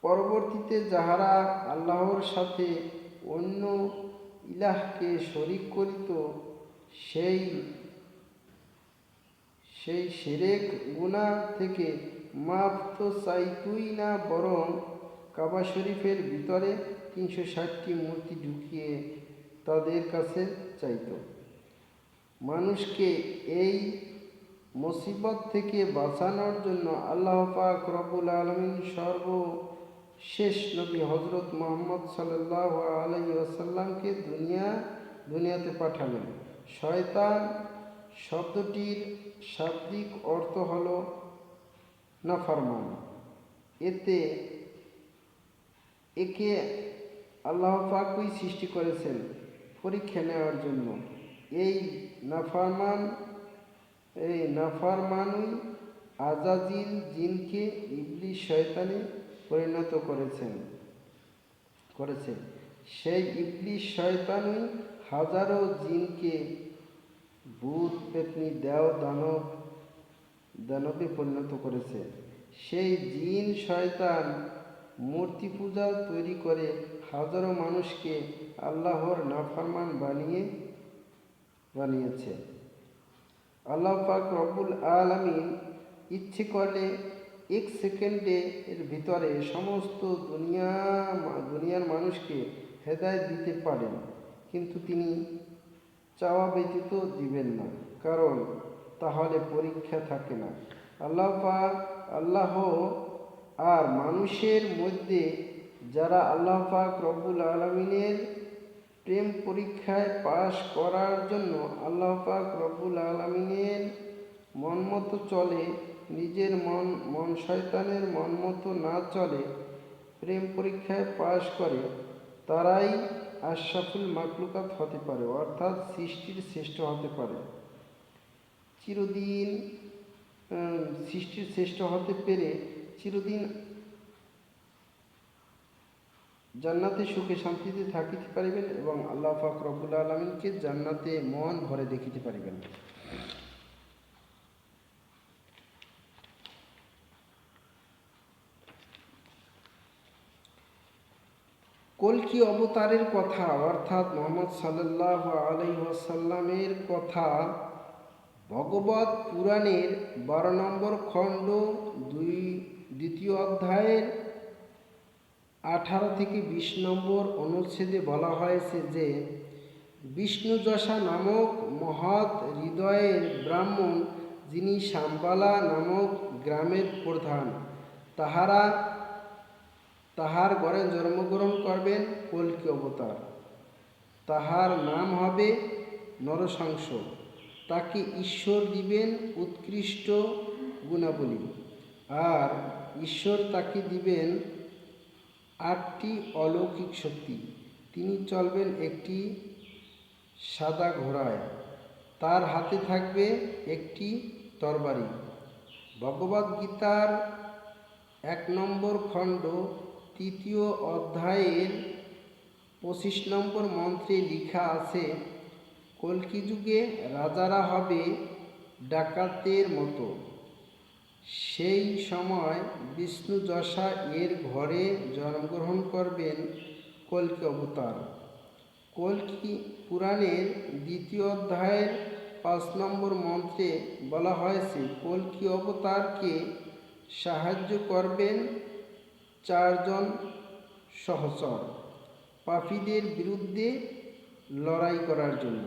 পরবর্তীতে যাহারা আল্লাহর সাথে অন্য ইলাহকে শরীক করিত সেই শিরক গুনাহ থেকে মাফ তো চাইতই না, বরং কাবা শরীফের ভিতরে 360টি মূর্তি ঢুকিয়ে তাদের কাছে চাইত। মানুষকে এই মুসিবত থেকে বাঁচানোর জন্য আল্লাহ পাক রব্বুল আলামিন সর্বশেষ নবী হযরত মুহাম্মদ সাল্লাল্লাহু আলাইহি ওয়াসাল্লামকে দুনিয়াতে পাঠালেন। শয়তান শব্দটির শাব্দিক অর্থ হল নাফরমান। একে আল্লাহ পাকই সৃষ্টি করেছেন পরীক্ষা নেওয়ার জন্য। এই নাফরমানই আজাজিল জিনকে ইবলিস শয়তানে পরিণত করেছে। সেই ইবলিস শয়তানই হাজারো জিনকে ভূত পেতনি দেও দানবে পরিণত করেছে। সেই জিন শয়তান মূর্তি পূজা তৈরি করে হাজারো মানুষকে আল্লাহর নাফরমান বানিয়েছে। আল্লাহ পাক রব্বুল আলামিন ইচ্ছে করলে 1 সেকেন্ডের ভিতরে সমস্ত দুনিয়ার মানুষকে হেদায়েত দিতে পারেন, কিন্তু তিনি চাওয়া ব্যতীত দিবেন না, কারণ তাহলে পরীক্ষা থাকে না। আল্লাহ আর মানুষের মধ্যে যারা আল্লাহ পাক রব্বুল আলামিনের প্রেম পরীক্ষায় পাশ করার জন্য আল্লাহ পাক রব্বুল আলামিনের মন মতো চলে, নিজের মন শয়তানের মন মতো না চলে, প্রেম পরীক্ষায় পাশ করে, তারাই আশরাফুল মাখলুকাত হতে পারে, অর্থাৎ সৃষ্টির শ্রেষ্ঠ হতে পারে। সৃষ্টির শ্রেষ্ঠ হতে পেরে চিরদিন জান্নাতে সুখে শান্তিতে থাকিতে পারিবেন এবং আল্লাহ পাক রব্বুল আলামিনকে জান্নাতে মন ভরে দেখিতে পারিবেন। কল্কি অবতারের কথা অর্থাৎ মুহাম্মদ সাল্লাল্লাহু আলাইহি ওয়াসাল্লামের কথা ভগবত পুরাণের 12 নম্বর খণ্ড দ্বিতীয় অধ্যায়ের 18 থেকে 20 নম্বর অনুচ্ছেদে বলা হয়েছে যে বিষ্ণুযশা নামক মহৎ হৃদয়ের ব্রাহ্মণ, যিনি শাম্বালা নামক গ্রামের প্রধান, তাহার ঘরে জন্মগ্রহণ করবেন কল্কি অবতার। তাহার নাম হবে নরশংস। তাকে ঈশ্বর দিবেন উৎকৃষ্ট গুণাবলী, আর ঈশ্বর তাকে দিবেন 8টি অলৌকিক শক্তি। তিনি চলবেন একটি সাদা ঘোড়ায়, তার হাতে থাকবে একটি তরবারি। ভগবদ গীতার 1 নম্বর খণ্ড 3য় অধ্যায়ের 25 নম্বর মন্ত্রে লেখা আছে, কল্কি যুগে রাজারা হবে ডাকাতের মতো। সেই সময় বিষ্ণুযশা এর ঘরে জন্মগ্রহণ করবেন কল্কি অবতার। কল্কি পুরাণের 2য় অধ্যায়ের 5 নম্বর মন্ত্রে বলা হয়েছে, কল্কি অবতারকে সাহায্য করবেন 4 জন সহচর পাপীদের বিরুদ্ধে লড়াই করার জন্য।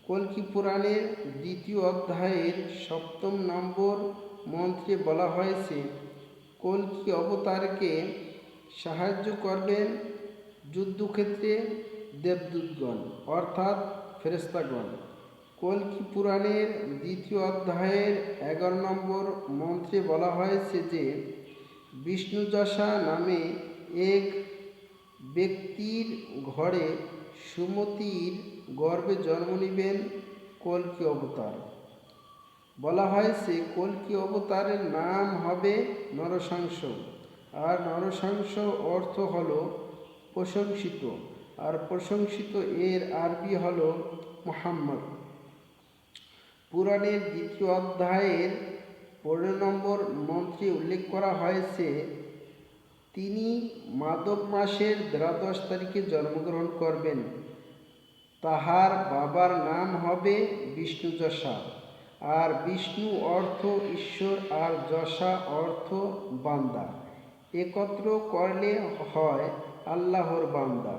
কল্কি পুরাণের 2য় অধ্যায়ের 7 নম্বর মন্ত্রে বলা হয়েছে, কল্কি অবতারকে সাহায্য করবেন যুদ্ধক্ষেত্রে দেবদূতগণ অর্থাৎ ফেরেশতাগণ। কল্কি পুরাণের 2য় অধ্যায়ের 11 নম্বর মন্ত্রে বলা হয়েছে যে বিষ্ণুযশা নামে এক ব্যক্তির ঘরে সুমতির গর্ভে জন্ম নিবেন কল্কি অবতার। বলা হয়েছে কল্কি অবতারের নাম হবে নরশংস, আর নরশংস অর্থ হলো প্রশংসিত, আর প্রশংসিত এর আরবি হলো মুহাম্মদ। পুরাণের 2য় অধ্যায়ের 15 নম্বর মন্ত্রে উল্লেখ করা হয়েছে, তিনি মাধব মাসের 12 তারিখে জন্মগ্রহণ করবেন। তাহার বাবার নাম হবে বিষ্ণুযশা, আর বিষ্ণু অর্থ ঈশ্বর, আর যশা অর্থ বান্দা। একত্র করলে হয় আল্লাহর বান্দা,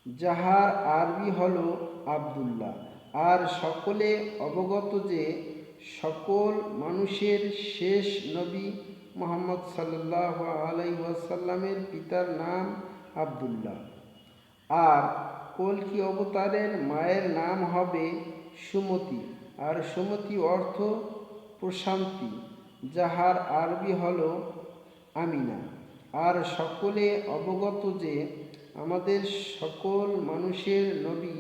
যাহার আরবি হলো আব্দুল্লাহ। আর সকলে অবগত যে সকল মানুষের শেষ নবী মুহাম্মদ সাল্লাল্লাহু আলাইহি ওয়াসাল্লামের পিতার নাম আব্দুল্লাহ। আর কল্কি অবতারের মায়ের নাম হবে সুমতি, আর সুমতি অর্থ প্রশান্তি, যাহার আরবি হলো আমিনা। আর সকলে অবগত যে আমাদের সকল মানুষের নবী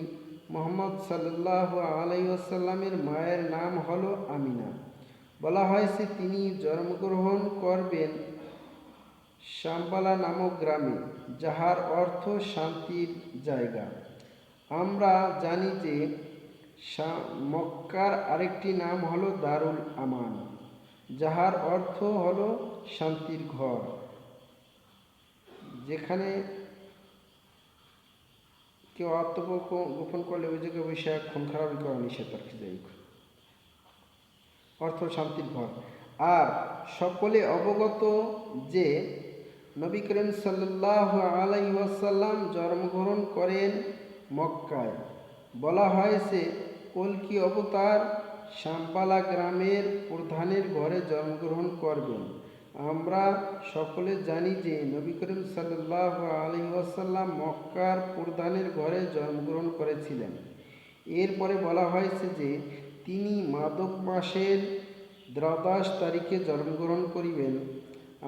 মুহাম্মদ সাল্লাল্লাহু আলাইহি ওয়াসাল্লামের মায়ের নাম হলো আমিনা। বলা হয়েছে তিনি জন্মগ্রহণ করবেন শাম্বালা নামক গ্রামে, যাহার অর্থ শান্তির জায়গা। আমরা জানি যে মক্কার আরেকটি নাম হলো দারুল আমান, যাহার অর্থ হলো শান্তির ঘর, যেখানে কেউ আত্মগোপন করলে ওই জায়গায় বসে খুন খারাপি করা নিষেধ, আর কি যাই অর্থ শান্তির ঘর। আর সকলে অবগত যে নবী করিম সাল্লাল্লাহু আলাইহি ওয়াসাল্লাম জন্মগ্রহণ করেন মক্কায়। বলা হয়েছে কল্কি অবতার শাম্বালা গ্রামের প্রধানের ঘরে জন্মগ্রহণ করবেন। আমরা সকলে জানি যে নবী করিম সাল্লাল্লাহু আলাইহি ওয়াসাল্লাম মক্কার প্রধানের ঘরে জন্মগ্রহণ করেছিলেন। এরপরে বলা হয়েছে যে তিনি মাধব মাসের 12 তারিখে জন্মগ্রহণ করিবেন।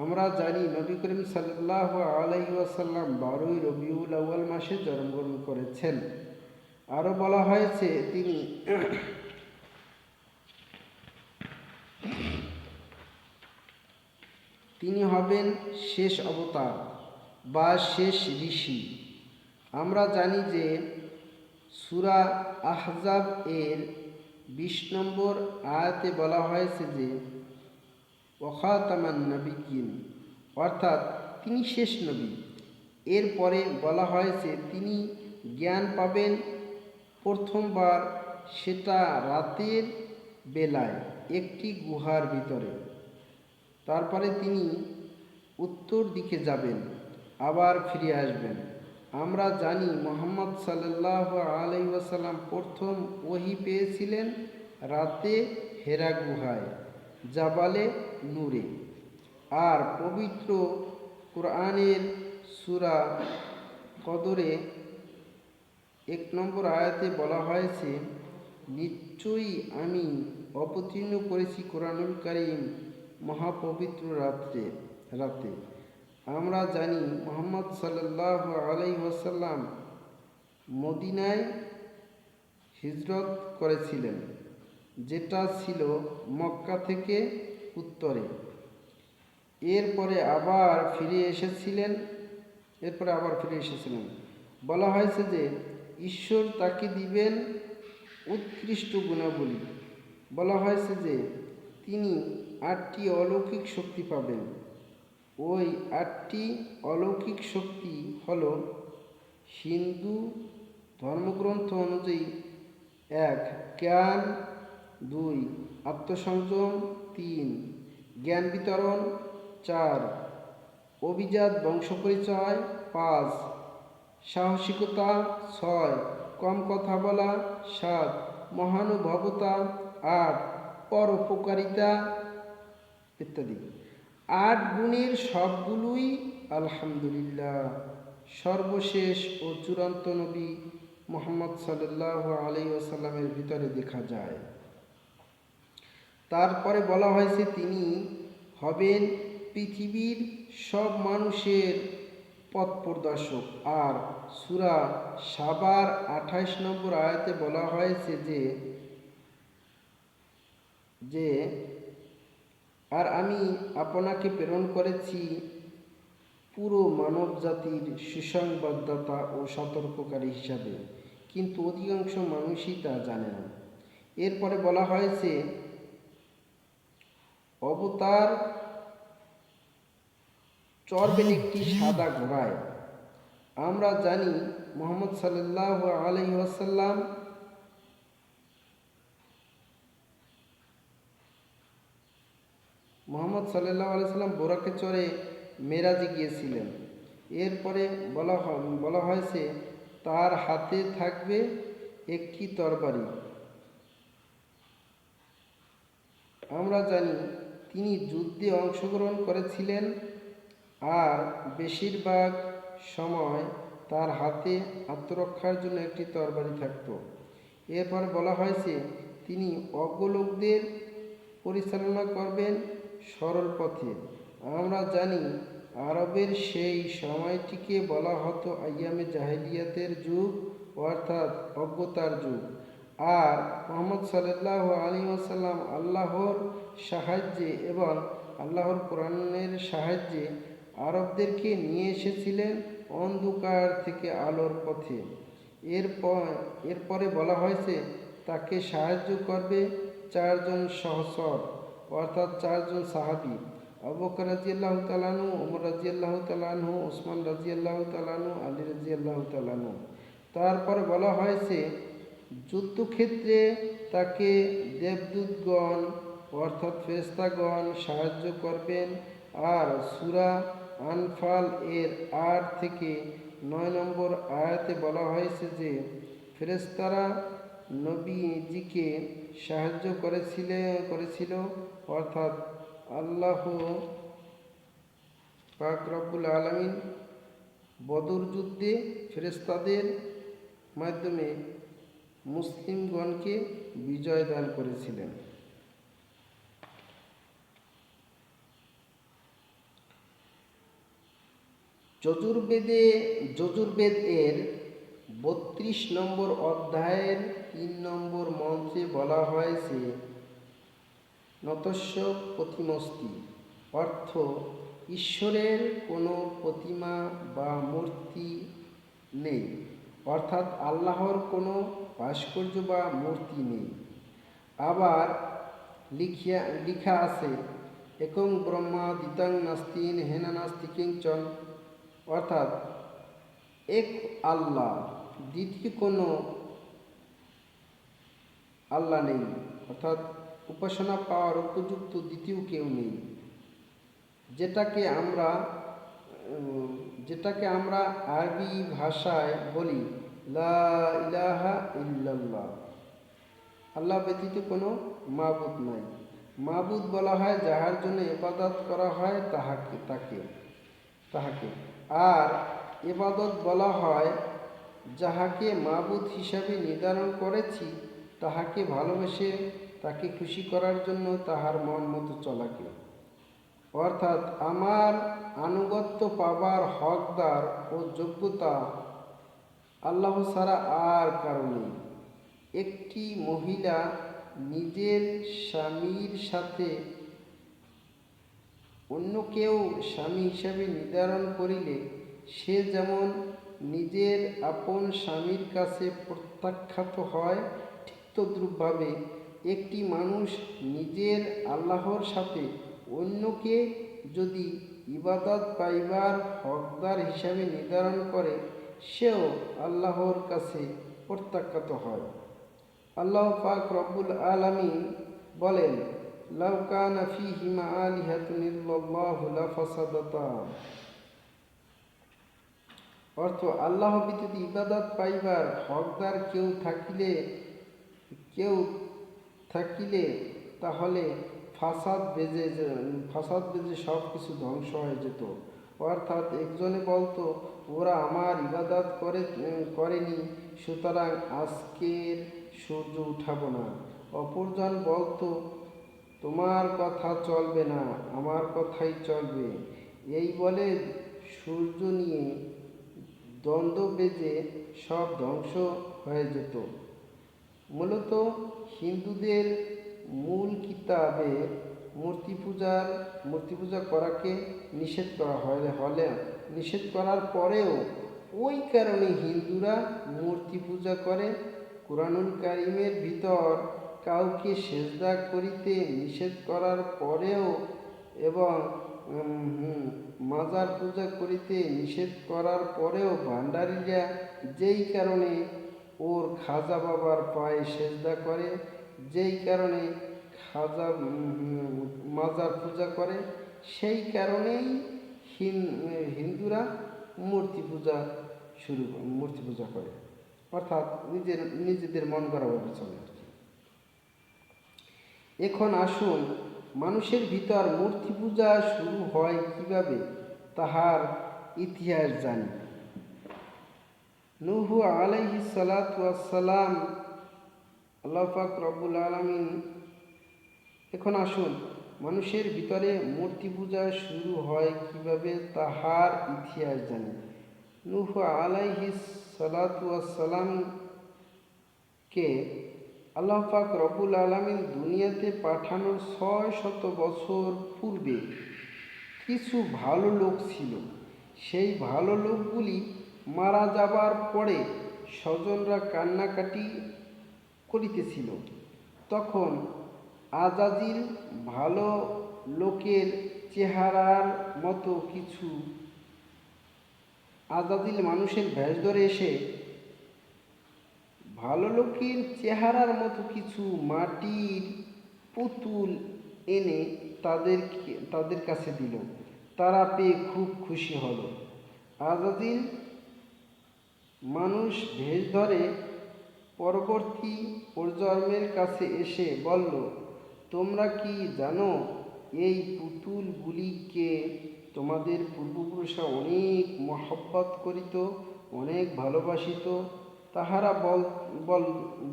আমরা জানি নবী করিম সাল্লাল্লাহু আলাইহি ওয়াসাল্লাম 12ই রবিউল আউয়াল মাসে জন্মগ্রহণ করেছেন। আরও বলা হয়েছে তিনি হবেন শেষ অবতার বা শেষ ঋষি। আমরা জানি যে সূরা আহজাব এর 20 নম্বর আয়াতে বলা হয়েছে যে ওয়া খাতামান নবিয়্যিন, অর্থাৎ তিনি শেষ নবী। এরপরে বলা হয়েছে তিনি জ্ঞান পাবেন প্রথমবার, সেটা রাতের বেলায় একটি গুহার ভিতরে। তারপরে তিনি উত্তর দিকে যাবেন, আবার ফিরে আসবেন। আমরা জানি মুহাম্মদ সাল্লাল্লাহু আলাইহি ওয়াসাল্লাম প্রথম ওহী পেয়েছিলেন রাতে হেরা গুহায়, জাবালে নূরে। আর পবিত্র কোরআনের সূরা কদরে 1 নম্বর আয়াতে বলা হয়েছে, নিশ্চয়ই আমি অবতীর্ণ করেছি কোরআনুল কারীম মহাপবিত্র রাতে। আমরা জানি মুহাম্মদ সাল্লাল্লাহু আলাইহি ওয়াসাল্লাম মদিনায় হিজরত করেছিলেন, যেটা ছিল মক্কা থেকে উত্তরে। এরপরে আবার ফিরে এসেছিলেন। বলা হয়েছে যে ঈশ্বর তাকে দিবেন উৎকৃষ্ট গুণাবলী। বলা হয়েছে যে তিনি 8টি অলৌকিক শক্তি পাবেন। ওই 8টি অলৌকিক শক্তি হল হিন্দু ধর্মগ্রন্থ অনুযায়ী 1 জ্ঞান, 2 আত্মসংযম, 3 জ্ঞান বিতরণ, 4 অভিজাত বংশ পরিচয়, 5 সাহসিকতা, 6 কম কথা বলা, 7 মহানুভবতা, 8 পরোপকারিতা ইত্যাদি। 8 গুণের সবগুলোই আলহামদুলিল্লাহ সর্বশেষ ও চূড়ান্ত নবী মুহাম্মদ সাল্লাল্লাহু আলাইহি ওয়াসাল্লামের ভিতরে দেখা যায়। তারপরে বলা হয়েছে তিনি হবেন পৃথিবীর সব মানুষের পথ প্রদর্শক। আর সূরা সাবার 28 নম্বর আয়াতে বলা হয়েছে যে আর আমি আপনাকে প্রেরণ করেছি পুরো মানব জাতির সুসংবাদদাতা ও সতর্ককারী হিসাবে, কিন্তু অধিকাংশ মানুষই তা জানে না। এরপরে বলা হয়েছে অবতার চড়বেন একটি সাদা ঘোড়ায়। আমরা জানি মুহাম্মদ সাল্লাল্লাহু আলাইহি ওয়াসাল্লাম বোরাকে চড়ে মেরাজে গিয়েছিলেন। এরপরে বলা হয়েছে তার হাতে থাকবে একটি তরবারি। আমরা জানি তিনি যুদ্ধে অংশগ্রহণ করেছিলেন, আর বেশিরভাগ সময় তার হাতে আত্মরক্ষার জন্য একটি তরবারি থাকত। এরপর বলা হয়েছে তিনি অজ্ঞ লোকদের পরিচালনা করবেন সরল পথে। আমরা জানি আরবের সেই সময়টিকে বলা হতো আইয়ামে জাহেলিয়াতের যুগ, অর্থাৎ অজ্ঞতার যুগ। আর মুহাম্মদ সাল্লাল্লাহু আলাইহি ওয়াসাল্লাম আল্লাহর সাহায্যে এবং আল্লাহর কোরআনের সাহায্যে আরবদেরকে নিয়ে এসেছিলেন অন্ধকার থেকে আলোর পথে। এরপরে বলা হয়েছে তাকে সাহায্য করবে 4 জন সহচর, অর্থাৎ 4 জন সাহাবী, আবু বকর রাদিয়াল্লাহু তাআলা আনহু, ওমর রাদিয়াল্লাহু তাআলা আনহু, ওসমান রাদিয়াল্লাহু তাআলা আনহু, আলী রাদিয়াল্লাহু তাআলা আনহু। তারপরে বলা হয়েছে যুদ্ধক্ষেত্রে তাকে দেবদূতগণ অর্থাৎ ফেরেশতাগণ সাহায্য করবেন। আর সূরা আনফাল এর 8 থেকে 9 নম্বর আয়াতে বলা হয়েছে যে ফেরেশতারা নবীজিকে সাহায্য করেছিল, অর্থাৎ আল্লাহ পাক রব্বুল আলামিন বদর যুদ্ধে ফেরেশতাদের মাধ্যমে মুসলিমগণকে বিজয় দান করেছিলেন। যজুর্বেদ এর 32 নম্বর অধ্যায়ের 3 নম্বর মন্ত্রে বলা হয়েছে নতস্য প্রতিমস্তি, অর্থ ঈশ্বরের কোনো প্রতিমা বা মূর্তি নেই, অর্থাৎ আল্লাহর কোনো ভাস্কর্য বা মূর্তি নেই। আবার লিখা আছে একং ব্রহ্মা দ্বিতীয়ং নাস্তি হেন নাস্তি কিঞ্চন, অর্থাৎ এক আল্লাহ, দ্বিতীয় কোনো আল্লাহ নেই, অর্থাৎ উপাসনা পাওয়ার উপযুক্ত দ্বিতীয় কেউ নেই, যেটাকে আমরা আরবি ভাষায় বলি লা ইলাহা ইল্লাল্লাহ। আল্লাহ ব্যতীত কোনো মাবুদ নাই। মাবুদ বলা হয় যাহার জন্য ইবাদত করা হয় তাহাকে। আর ইবাদত বলা হয় যাহাকে মাবুদ হিসাবে নির্ধারণ করেছি তাহাকে ভালোবেসে তাকে খুশি করার জন্য তাহার মন মতো চলাকে। অর্থাৎ আমার আনুগত্য পাবার হকদার ও যোগ্যতা আল্লাহ ছাড়া আর কারো নেই। একটি মহিলা নিজের স্বামীর সাথে অন্য কেউ স্বামী হিসাবে নির্ধারণ করিলে সে যেমন নিজের আপন স্বামীর কাছে প্রত্যাখ্যাত হয়, ঠিক তদ্রূপভাবে একটি মানুষ নিজের আল্লাহর সাথে অন্যকে যদি ইবাদত পাইবার হকদার হিসাবে নির্ধারণ করে সেও আল্লাহর কাছে প্রত্যাখ্যাত হয়। আল্লাহ পাক রব্বুল আলামিন বলেন, লাউ কানা ফীহিমা আলিহাতুন ইল্লাল্লাহু লাফাসাদাতা। অর্থ, আল্লাহ ব্যতীত ইবাদত পাইবার হকদার কেউ থাকিলে তাহলে ফাসাদ বেজে সব কিছু ধ্বংস হয়ে যেত। অর্থাৎ একজনে বলতো, ওরা আমার ইবাদত করেনি সুতরাং আজকের সূর্য উঠাবো না। অপরজন বলতো, তোমার কথা চলবে না, আমার কথাই চলবে। এই বলে সূর্য নিয়ে দ্বন্দ্ব বেজে সব ধ্বংস হয়ে যেত। মূলত হিন্দুদের মূল কিতাবে মূর্তি পূজা করাকে নিষেধ করা নিষেধ করার পরেও ওই কারণে হিন্দুরা মূর্তি পূজা করে। কুরআনুল কারীমের ভিতর কাউকে সেজদা করিতে নিষেধ করার পরেও এবং মাজার পূজা করিতে নিষেধ করার পরেও ভান্ডারীরা যেই কারণে ওর খাজা বাবার পায়ে সেজদা করে, যেই কারণে মাজার পূজা করে, সেই কারণেই হিন্দুরা মূর্তি পূজা করে। অর্থাৎ নিজেদের মন গড়াভাবে চলে আর কি। এখন আসুন মানুষের ভিতর মূর্তি পূজা শুরু হয় কিভাবে তাহার ইতিহাস জানি। নূহ আলাইহিস সালাতু ওয়াস সালাম, আল্লাহ পাক রব্বুল আলামিন। এখন আসুন মানুষের ভিতরে মূর্তি পূজা শুরু হয় কিভাবে তাহার ইতিহাস জানি। নূহ আলাইহিস সালাতু ওয়াস সালামকে আল্লাহ পাক রব্বুল আলামিন দুনিয়াতে পাঠানোর 600 বছর পূর্বে কিছু ভালো লোক ছিল। সেই ভালো লোকগুলি মারা যাবার পরে স্বজনরা কান্নাকাটি করিতেছিল। তখন আজাজিল ভালো লোকের চেহারার মতো আজাজিল মানুষের ভেষ ধরে এসে ভালো লোকের চেহারার মতো কিছু মাটির পুতুল এনে তাদের কাছে দিল। তারা পেয়ে খুব খুশি হলো। আজাজিল মানুষ ভেষ ধরে পরবর্তী প্রজন্মের কাছে এসে বলল, তোমরা কি জানো এই পুতুলগুলিকে তোমাদের পূর্বপুরুষরা অনেক মহব্বত করিত, অনেক ভালোবাসিত? তাহারা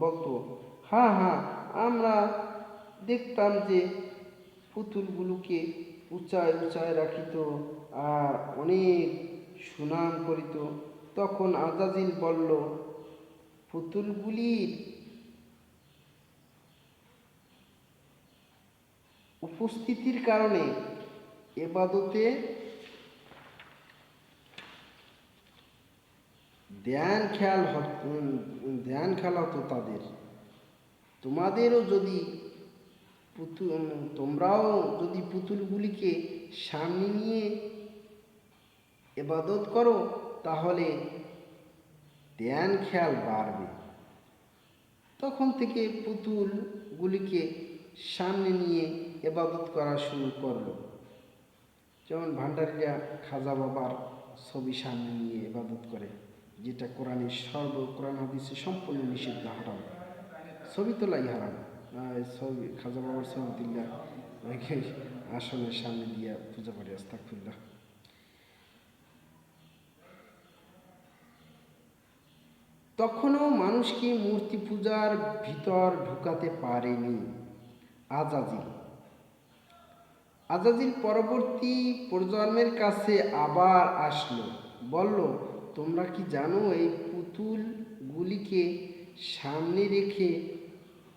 বলতো, হ্যাঁ, আমরা দেখতাম যে পুতুলগুলোকে উঁচায় রাখিত আর অনেক সুনাম করিত। তখন আজাজিল বলল, পুতুলগুলির উপস্থিতির কারণে ইবাদতে ধ্যান খেয়াল হতো তাদের। তোমরাও যদি পুতুলগুলিকে সামনে নিয়ে ইবাদত করো তাহলে ধ্যান খেয়াল বাড়বে। তখন থেকে পুতুলগুলিকে সামনে নিয়ে ইবাদত করা শুরু করলো। যেমন ভান্ডারীরা খাজা বাবার ছবি সামনে নিয়ে ইবাদত করে, যেটা কোরআন হাদিসে সম্পূর্ণ নিষিদ্ধ, হারাম। ছবি তোলাই হারাম। ছবি খাজা বাবার ছবি তুললা আসনের সামনে দিয়ে পূজা করে, আস্তাগফিরুল্লাহ। তখনও মানুষকে মূর্তি পূজার ভিতর ঢুকাতে পারেনি আজাজিল পরবর্তী প্রজন্মের কাছে আবার আসলো, বলল, তোমরা কি জানো এই পুতুলগুলিকে সামনে রেখে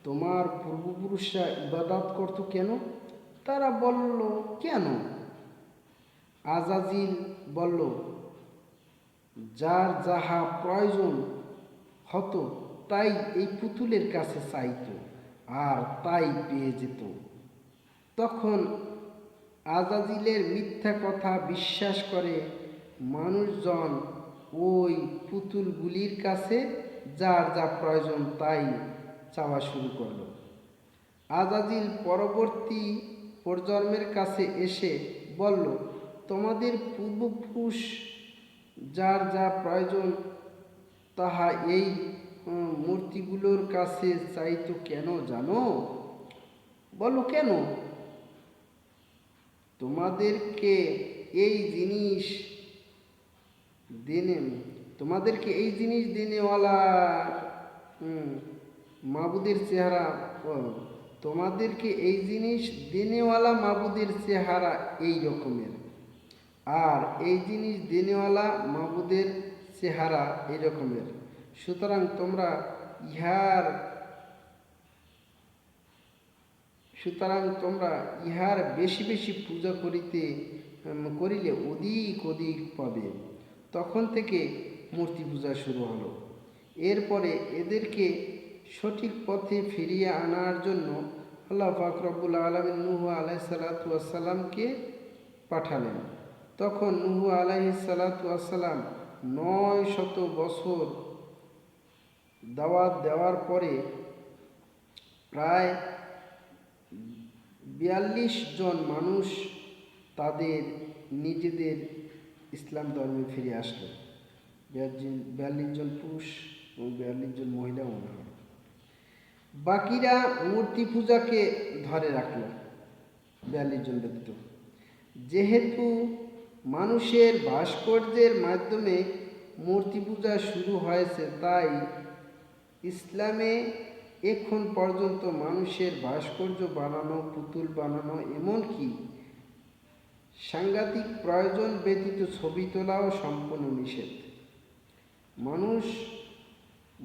তোমার পূর্বপুরুষরা ইবাদত করত কেন? তারা বলল, কেন? আজাজিল বলল, যার যাহা প্রয়োজন হতো তাই এই পুতুলের কাছে চাইত, আর তাই পেয়ে যেত। তখন আজাজিলের মিথ্যা কথা বিশ্বাস করে মানুষজন ওই পুতুলগুলির কাছে যার যা প্রয়োজন তাই চাওয়া শুরু করল। আজাজিল পরবর্তী প্রজন্মের কাছে এসে বলল, তোমাদের পূর্বপুরুষ যার যা প্রয়োজন তাহা এই মূর্তিগুলোর কাছে চাইতো কেন জানো? বলো, কেন? তোমাদেরকে এই জিনিস দেনেওয়ালা মাবুদের চেহারা তোমাদেরকে এই জিনিস দেনেওয়ালা মাবুদের চেহারা এই রকমের, আর এই জিনিস দেনেওয়ালা মাবুদের চেহারা এই রকমের। সুতরাং তোমরা ইহার বেশি বেশি পূজা করিলে অধিক পাবে। তখন থেকে মূর্তি পূজা শুরু হলো। এরপরে এদেরকে সঠিক পথে ফিরিয়ে আনার জন্য আল্লাহ পাক রব্বুল আলামিন নূহ আলাইহিসসালাতু ওয়াসসালামকে পাঠালেন। তখন নূহ আলাইহিসসালাতু ওয়াসসালাম 900 বছর দাওয়াত দেওয়ার পরে প্রায় 42 জন মানুষ তাদের নিজেদের ইসলাম ধর্মে ফিরে আসলো। 42 জন পুরুষ এবং 42 জন মহিলা মনে হয়। বাকিরা মূর্তি পূজাকে ধরে রাখল, 42 জন ব্যতীত। যেহেতু মানুষের ভাস্কর্যের মাধ্যমে মূর্তি পূজা শুরু হয়েছে, তাই ইসলামে এখন পর্যন্ত মানুষের ভাস্কর্য বানানো, পুতুল বানানো, এমনকি সাংঘাতিক প্রয়োজন ব্যতীত ছবি তোলাও সম্পূর্ণ নিষেধ। মানুষ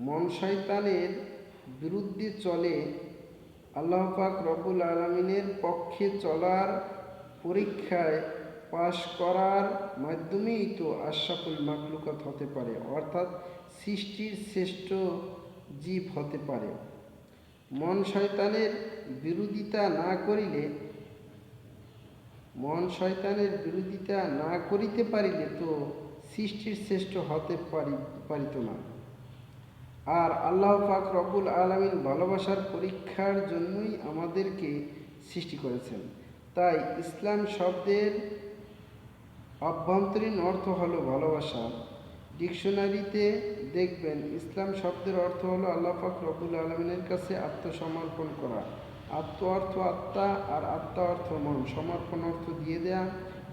মন শয়তানের বিরুদ্ধে চলে, আল্লাহ পাক রব্বুল আলামিনের পক্ষে চলার পরীক্ষায় পাশ করার মাধ্যমেই তো আশরাফুল মাখলুকাত হতে পারে, অর্থাৎ সৃষ্টির শ্রেষ্ঠ জীব হতে পারে। মন শয়তানের বিরোধিতা না করিতে পারিলে তো সৃষ্টির শ্রেষ্ঠ হতে পারিত না। আর আল্লাহ পাক রব্বুল আলামিন ভালোবাসার পরীক্ষার জন্যই আমাদেরকে সৃষ্টি করেছেন। তাই ইসলাম শব্দের অভ্যন্তরীণ অর্থ হলো ভালোবাসা। ডিকশনারিতে দেখবেন ইসলাম শব্দের অর্থ হলো আল্লাহ পাক রব্বুল আলামিনের কাছে আত্মসমর্পণ করা। আত্ম অর্থ আত্মা, আর আত্মা অর্থ মন। সমর্পণ অর্থ দিয়ে দেয়া।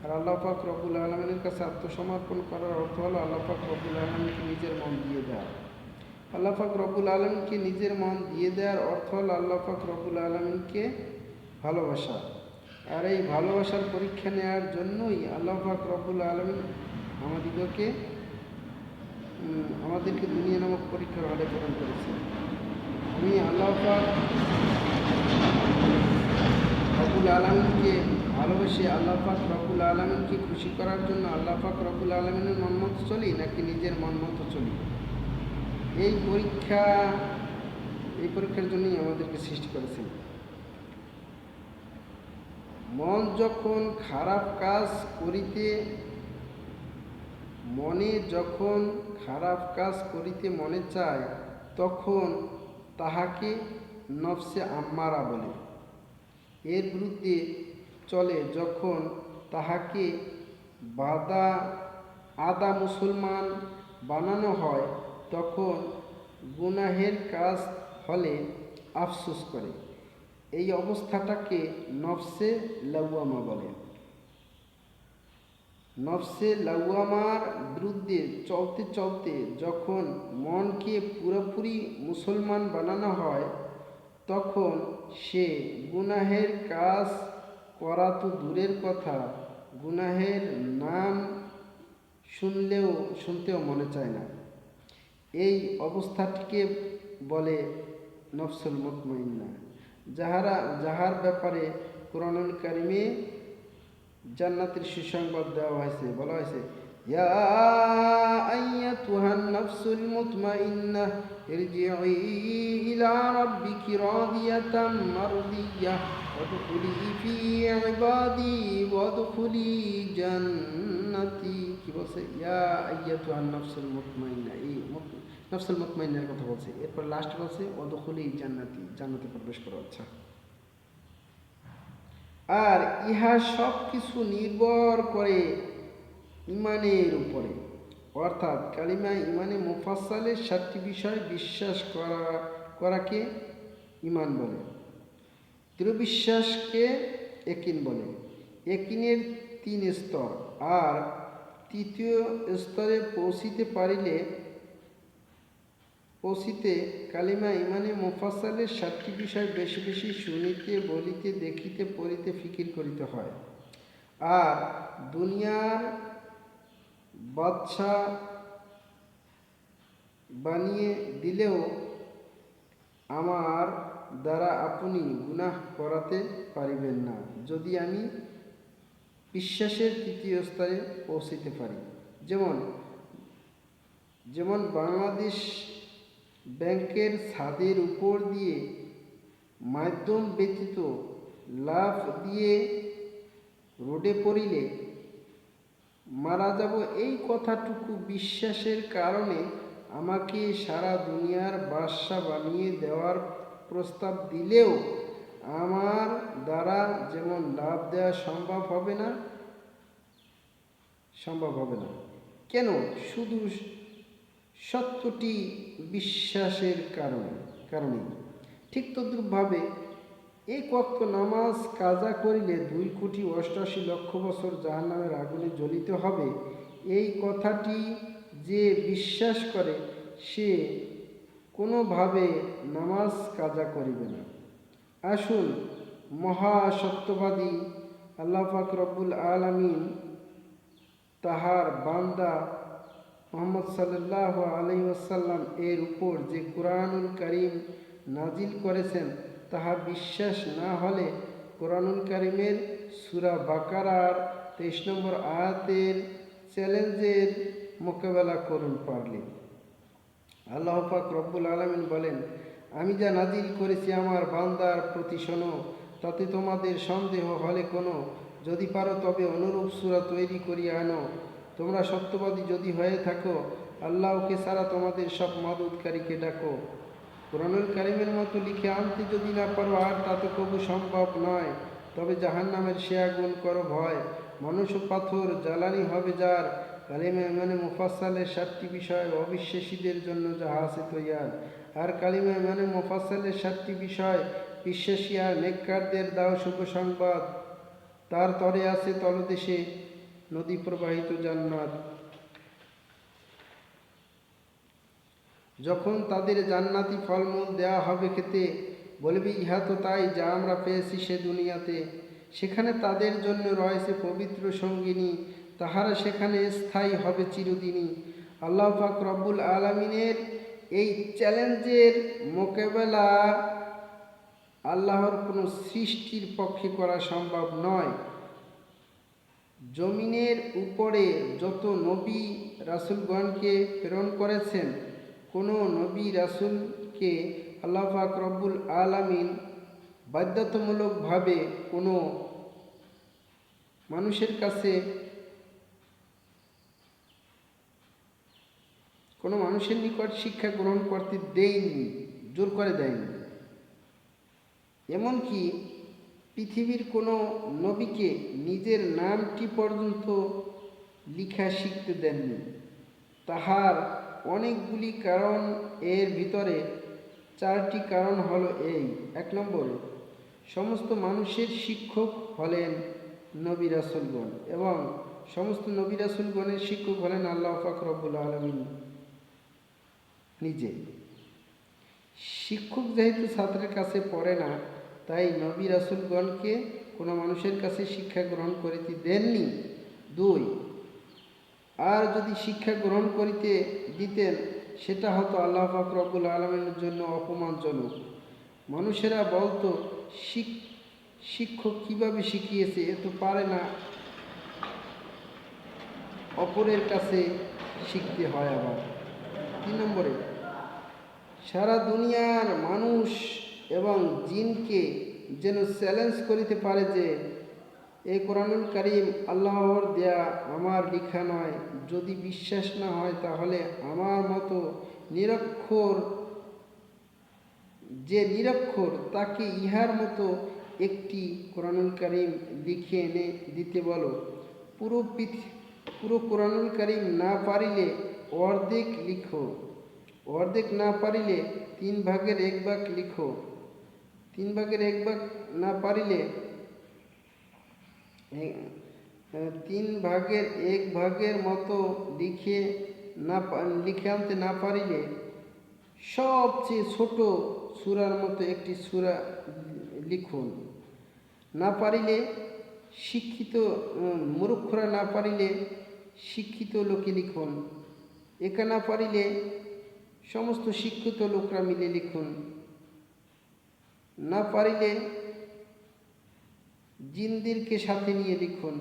আর আল্লাহ পাক রব্বুল আলামিনের কাছে আত্মসমর্পণ করার অর্থ হলো আল্লাহ পাক রব্বুল আলামিনকে নিজের মন দিয়ে দেওয়া। আল্লাহ পাক রব্বুল আলামিনকে নিজের মন দিয়ে দেওয়ার অর্থ হলো আল্লাহ পাক রব্বুল আলামিনকে ভালোবাসা। আর এই ভালোবাসার পরীক্ষা নেওয়ার জন্যই আল্লাহ পাক রব্বুল আলামিন আমাদেরকে দুনিয়া নামক পরীক্ষার হলে প্রেরণ করেছে। আমি আল্লাহ পাক রব্বুল আলামিনকে ভালোবেসে আল্লাহ পাক রব্বুল আলামিনকে খুশি করার জন্য আল্লাহ পাক রব্বুল আলামিনের মন মতো চলি, নাকি নিজের মন মতো চলি? এই পরীক্ষার জন্যই আমাদেরকে সৃষ্টি করেছেন। মন যখন খারাপ কাজ মনে যখন খারাপ কাজ করিতে মনে চায় তখন তাহাকে নফসে আম্মারা বলে। এর বিরুদ্ধে চলে যখন তাহাকে আদা মুসলমান বানানো হয় তখন গুনাহের কাজ হলে আফসোস করে। এই অবস্থাটাকে নফসে লাওয়ামা বলে। নফসে লাওয়ামার বিরুদ্ধে চলতে চলতে যখন মনকে পুরোপুরি মুসলমান বানানো হয় তখন সে গুনাহের কাজ করা তো দূরের কথা, গুনাহের নাম শুনতেও মনে চায় না। এই অবস্থাটিকে বলে নফসুল মুতমাইন্না, যাহার ব্যাপারে কুরআনুল কারিমে জান্নাতের সুসংবাদ দেওয়া হয়েছে। বলা হয়েছে, ইয়া আইয়াতুহান নাফসুল মুতমাইন্নাহ ইরজিই ইলা রাব্বিকি রাদিয়াতাম মারদিয়াহ ওয়াদখুলি ফি ইবাদি ওয়াদখুলি জান্নাতি। কি বলছে? ইয়া আইয়াতুহান নাফসুল মুতমাইন্নাহ, এই নফসুল মুতমাইন্নার কথা বলছে। এরপর লাস্ট বলছে ওয়াদখুলি জান্নাতি, জান্নাতে প্রবেশ করো। আচ্ছা, আর ইহা সব কিছু নির্ভর করে ইমানের উপরে, অর্থাৎ কালিমা ইমানে মুফাসসালের 7টি বিষয় বিশ্বাস করাকে ইমান বলে। দৃঢ় বিশ্বাসকে ইয়াকিন বলে। ইয়াকিনের 3 স্তর, আর তৃতীয় স্তরে পৌঁছিতে কালিমা ইমানে মুফাসসালের 7টি বিষয় বেশি বেশি শুনিতে, বলিতে, দেখিতে, পড়িতে, ফিকির করিতে হয়। আর দুনিয়ার বাদশা বানিয়ে দিলেও আমার দ্বারা আপনি গুনাহ করাতে পারিবেন না যদি আমি বিশ্বাসের 3য় স্তরে পৌঁছিতে পারি। যেমন বাংলাদেশ ব্যাংকের ছাদের উপর দিয়ে মাধ্যম ব্যতীত লাফ দিয়ে রোডে পড়িলে মারা যাব, এই কথাটুকু বিশ্বাসের কারণে আমাকে সারা দুনিয়ার বাদশা বানিয়ে দেওয়ার প্রস্তাব দিলেও আমার দ্বারা যেমন লাভ দেওয়া সম্ভব হবে না। কেন? শুধু সত্যটি বিশ্বাসের কারণে। ঠিক তদ্রূপভাবে 1 ওয়াক্ত নামাজ কাজা করিলে 2,88,00,000 বছর জাহান্নামের আগুনে জ্বলিতে হবে, এই কথাটি যে বিশ্বাস করে সে কোনোভাবে নামাজ কাজা করিবে না। আসুন, মহাসত্যবাদী আল্লাহ পাক রব্বুল আলামিন তাহার বান্দা মুহাম্মদ সাল্লাল্লাহু আলাইহি ওয়াসাল্লাম এর উপর যে কুরআনুল কারীম নাজিল করেছেন তাহা বিশ্বাস না হলে কুরআনুল কারীমের সূরা বাকারার 23 নম্বর আয়াতের চ্যালেঞ্জের মোকাবেলা করুন পারলে। আল্লাহ পাক রব্বুল আলামিন বলেন, আমি যা নাজিল করেছি আমার বান্দার প্রতি শোনো, তাতে তোমাদের সন্দেহ হলে কোনো, যদি পারো তবে অনুরূপ সূরা তৈরি করিয়া আনো। তোমরা সত্যবাদী যদি হয়ে থাকো, আল্লাহকে ছাড়া তোমাদের সব মাবুদকারীকে ডাকো। কুরআনুল কারীমের মতো লিখে আনতে যদি না পারো, আর তা তো কবু সম্ভব নয়, তবে জাহান্নামের সে আগুন করো ভয়। মানুষ ও পাথর জ্বালানি হবে যার। কালিমা ইমানে মুফাসসালের 7টি বিষয় অবিশ্বাসীদের জন্য যাহা আছে তৈয়ার। আর কালিমা ইমানে মুফাসসালের 7টি বিষয় বিশ্বাসী আর নেককারদের দাও শুভ সংবাদ। তার তরে আছে তলদেশে নদী প্রবাহিত জান্নাত। যখন তাদের জান্নাতি ফলমূল দেওয়া হবে খেতে, বলবি ইহা তো তাই যা আমরা পেয়েছি সে দুনিয়াতে। সেখানে তাদের জন্য রয়েছে পবিত্র সঙ্গিনী, তাহারা সেখানে স্থায়ী হবে চিরদিনই। আল্লাহ পাক রব্বুল আলামিনের এই চ্যালেঞ্জের মোকাবেলা আল্লাহর কোনো সৃষ্টির পক্ষে করা সম্ভব নয়। জমিনের উপরে যত নবী রাসূলগণকে প্রেরণ করেছেন, কোনো নবী রাসূলকে আল্লাহ পাক রব্বুল আলামিন বাধ্যতামূলকভাবে কোনো মানুষের কাছে কোনো মানুষের নিকট শিক্ষা গ্রহণ করতে দেয়নি, জোর করে দেয়নি। এমনকি পৃথিবীর কোনো নবীকে নিজের নামটি পর্যন্ত লিখা শিখতে দেননি। তাহার অনেকগুলি কারণ, এর ভিতরে 4টি কারণ হলো এই। 1 নম্বরে, সমস্ত মানুষের শিক্ষক হলেন নবী রাসূলগণ এবং সমস্ত নবী রাসূলগণের শিক্ষক হলেন আল্লাহ পাক রব্বুল আলামিন নিজে। শিক্ষক যেহেতু ছাত্রের কাছে পড়ে না, তাই নবী রাসূলগণকে কোনো মানুষের কাছে শিক্ষা গ্রহণ করিতে দেননি। 2, আর যদি শিক্ষা গ্রহণ করিতে দিতেন, সেটা হতো আল্লাহ পাক রব্বুল আলামিনের জন্য অপমানজনক। মানুষেরা বলতো, শিক্ষক কিভাবে শিখিয়েছে, এ তো পারে না, অপরের কাছে শিখতে হয়। আবার 3 নম্বরে, সারা দুনিয়ার মানুষ এবং জিনকে যেন চ্যালেঞ্জ করিতে পারে যে এই কোরআনুল কারীম আল্লাহর দেয়া, আমার লেখা নয়। যদি বিশ্বাস না হয় তাহলে আমার মতো নিরক্ষর তাকে ইহার মতো একটি কোরআনুল কারীম লিখে এনে দিতে বলো। পুরো কোরআনুল কারীম না পারিলে অর্ধেক লিখো, অর্ধেক না পারিলে 3/1 লিখো, 3/1 না পারিলে 3/1 মতো লিখে আনতে না পারিলে সবচেয়ে ছোট সূরার মতো একটি সূরা লিখুন। না পারিলে মূর্খরা না পারিলে শিক্ষিত লোকে লিখুন। একা না পারিলে সমস্ত শিক্ষিত লোকরা মিলে লিখুন। না পারিলে জিনদেরকে সাথে নিয়ে লিখুন।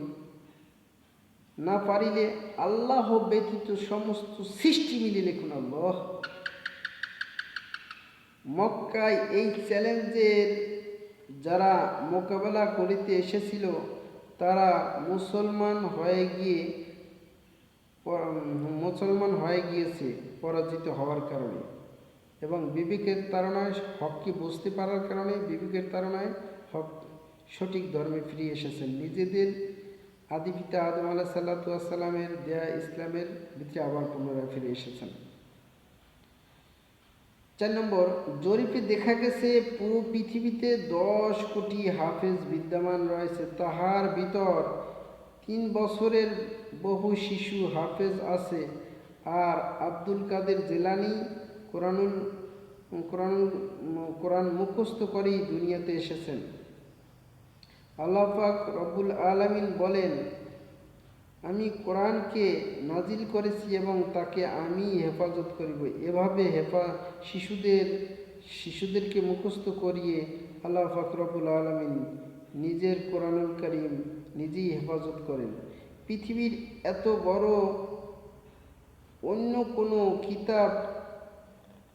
না পারিলে আল্লাহ ব্যতীত সমস্ত সৃষ্টি মিলে লিখুন। আল্লাহ! মক্কায় এই চ্যালেঞ্জের যারা মোকাবেলা করিতে এসেছিল, তারা মুসলমান হয়ে গিয়েছে পরাজিত হওয়ার কারণে, এবং বিবেকের তাড়নায় হককে বুঝতে পারার কারণে, বিবেকের তাড়নায় হক সঠিক ধর্মে ফিরে এসেছেন। নিজেদের আদি পিতা আদম আলাইহিসসালামের দেয়া ইসলামের ভিতরে আবার পুনরায় ফিরে এসেছেন। 4 নম্বর, জরিপে দেখা গেছে পুরো পৃথিবীতে 10 কোটি হাফেজ বিদ্যমান রয়েছে। তাহার ভিতর 3 বছরের বহু শিশু হাফেজ আছে। আর আব্দুল কাদের জিলানী কোরআন মুখস্থ করেই দুনিয়াতে এসেছেন। আল্লাহ পাক রব্বুল আলামিন বলেন, আমি কোরআনকে নাজিল করেছি এবং তাকে আমি হেফাজত করিব। এভাবে শিশুদেরকে মুখস্থ করিয়ে আল্লাহ পাক রব্বুল আলামিন নিজের কোরআনুল কারীম নিজেই হেফাজত করেন। পৃথিবীর এত বড় অন্য কোনো কিতাব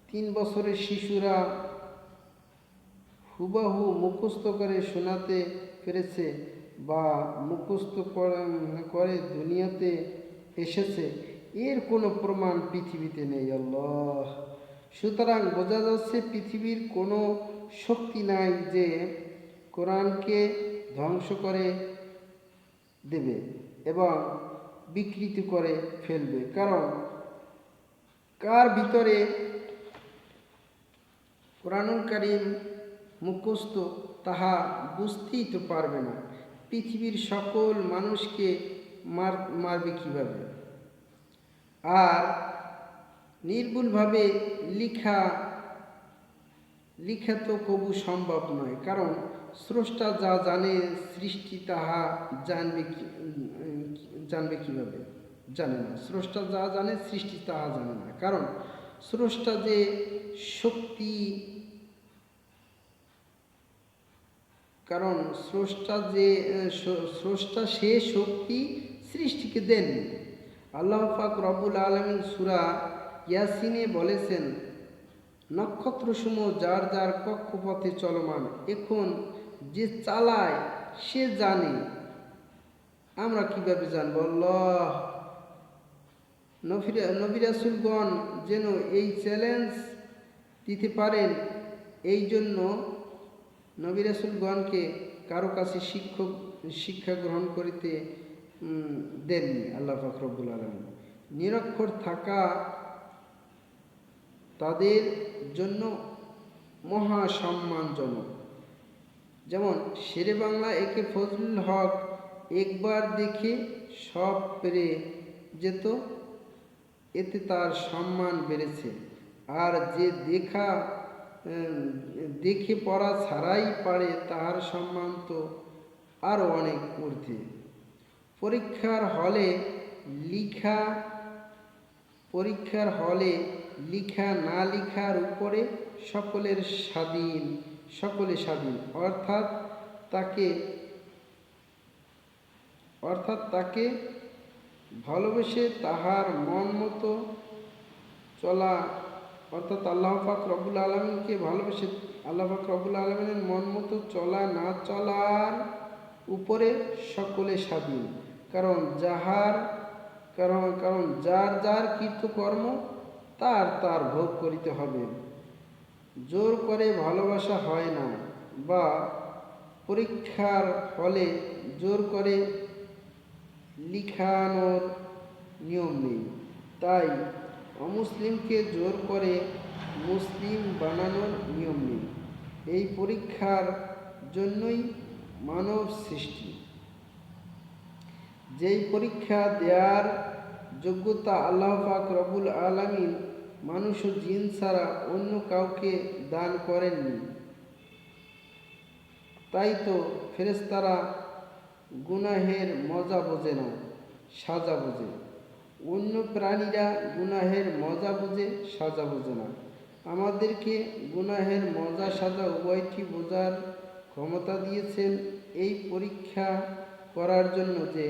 3 বছরের শিশুরা হুবাহু মুখস্থ করে শোনাতে পেরেছে বা মুখস্থ করে দুনিয়াতে এসেছে, এর কোনো প্রমাণ পৃথিবীতে নেই। আল্লাহ! সুতরাং বোঝা যাচ্ছে পৃথিবীর কোনো শক্তি নাই যে কোরআনকে ধ্বংস করে দেবে এবং বিকৃত করে ফেলবে। কারণ কার ভিতরে কোরআনুল কারীম মুখস্থ, তাহা বুঝতেই তো পারবে না। পৃথিবীর সকল মানুষকে মারবে কিভাবে? আর নির্ভুলভাবে লিখা তো কবু সম্ভব নয়, কারণ স্রষ্টা যা জানে সৃষ্টি তাহা জানবে কিভাবে? জানে না। স্রষ্টা যা জানে সৃষ্টি তাহা জানে না, কারণ স্রষ্টা সে শক্তি সৃষ্টিকে দেননি। আল্লাহ পাক রব্বুল আলামিন সূরা ইয়াসিনে বলেছেন, নক্ষত্রসমূহ যার যার কক্ষপথে চলমান, এখন যে চালায় সে জানে, আমরা কিভাবে জানবো? আল্লাহ! নবী রাসূলগণ যেন এই চ্যালেঞ্জ দিতে পারেন, এই জন্য নবী রাসূলগণকে কারো কাছে শিক্ষা গ্রহণ করিতে দেননি আল্লাহ পাক রব্বুল আলামিন। নিরক্ষর থাকা তাদের জন্য মহা সম্মানজনক। যেমন শেরে বাংলা একে ফজলুল হক একবার দেখে সব পেরে যেত, এতে তার সম্মান বেড়েছে। আর যে দেখে পড়া ছাড়াই পারে, তাহার সম্মান তো আরও অনেক ঊর্ধ্বে। পরীক্ষার হলে লিখা না লিখার উপরে সকলে স্বাধীন, অর্থাৎ তাকে ভালোবেসে তাহার মন মতো চলা, অর্থাৎ আল্লাহ পাক রব্বুল আলামিনকে ভালোবেসে আল্লাহ পাক রব্বুল আলামিনের মন মতো চলা না চলার উপরে সকলে স্বাধীন। কারণ যার কৃতকর্ম তার ভোগ করিতে হবে। জোর করে ভালোবাসা হয় না, বা পরীক্ষার হলে জোর করে লিখানোর নিয়ম নেই। তাই অমুসলিমকে জোর করে মুসলিম বানানোর নিয়ম নেই। এই পরীক্ষার জন্যই মানব সৃষ্টি। যেই পরীক্ষা দেওয়ার যোগ্যতা আল্লাহ পাক রব্বুল আলামিন মানুষ ও জিন ছাড়া অন্য কাউকে দান করেননি। তাই তো ফেরেশতারা গুনাহের মজা বোঝে না, সাজা বোঝে। অন্য প্রাণীরা গুনাহের মজা বোঝে, সাজা বোঝে না। আমাদেরকে গুনাহের মজা সাজা উভয়টি বোঝার ক্ষমতা দিয়েছেন এই পরীক্ষা করার জন্য, যে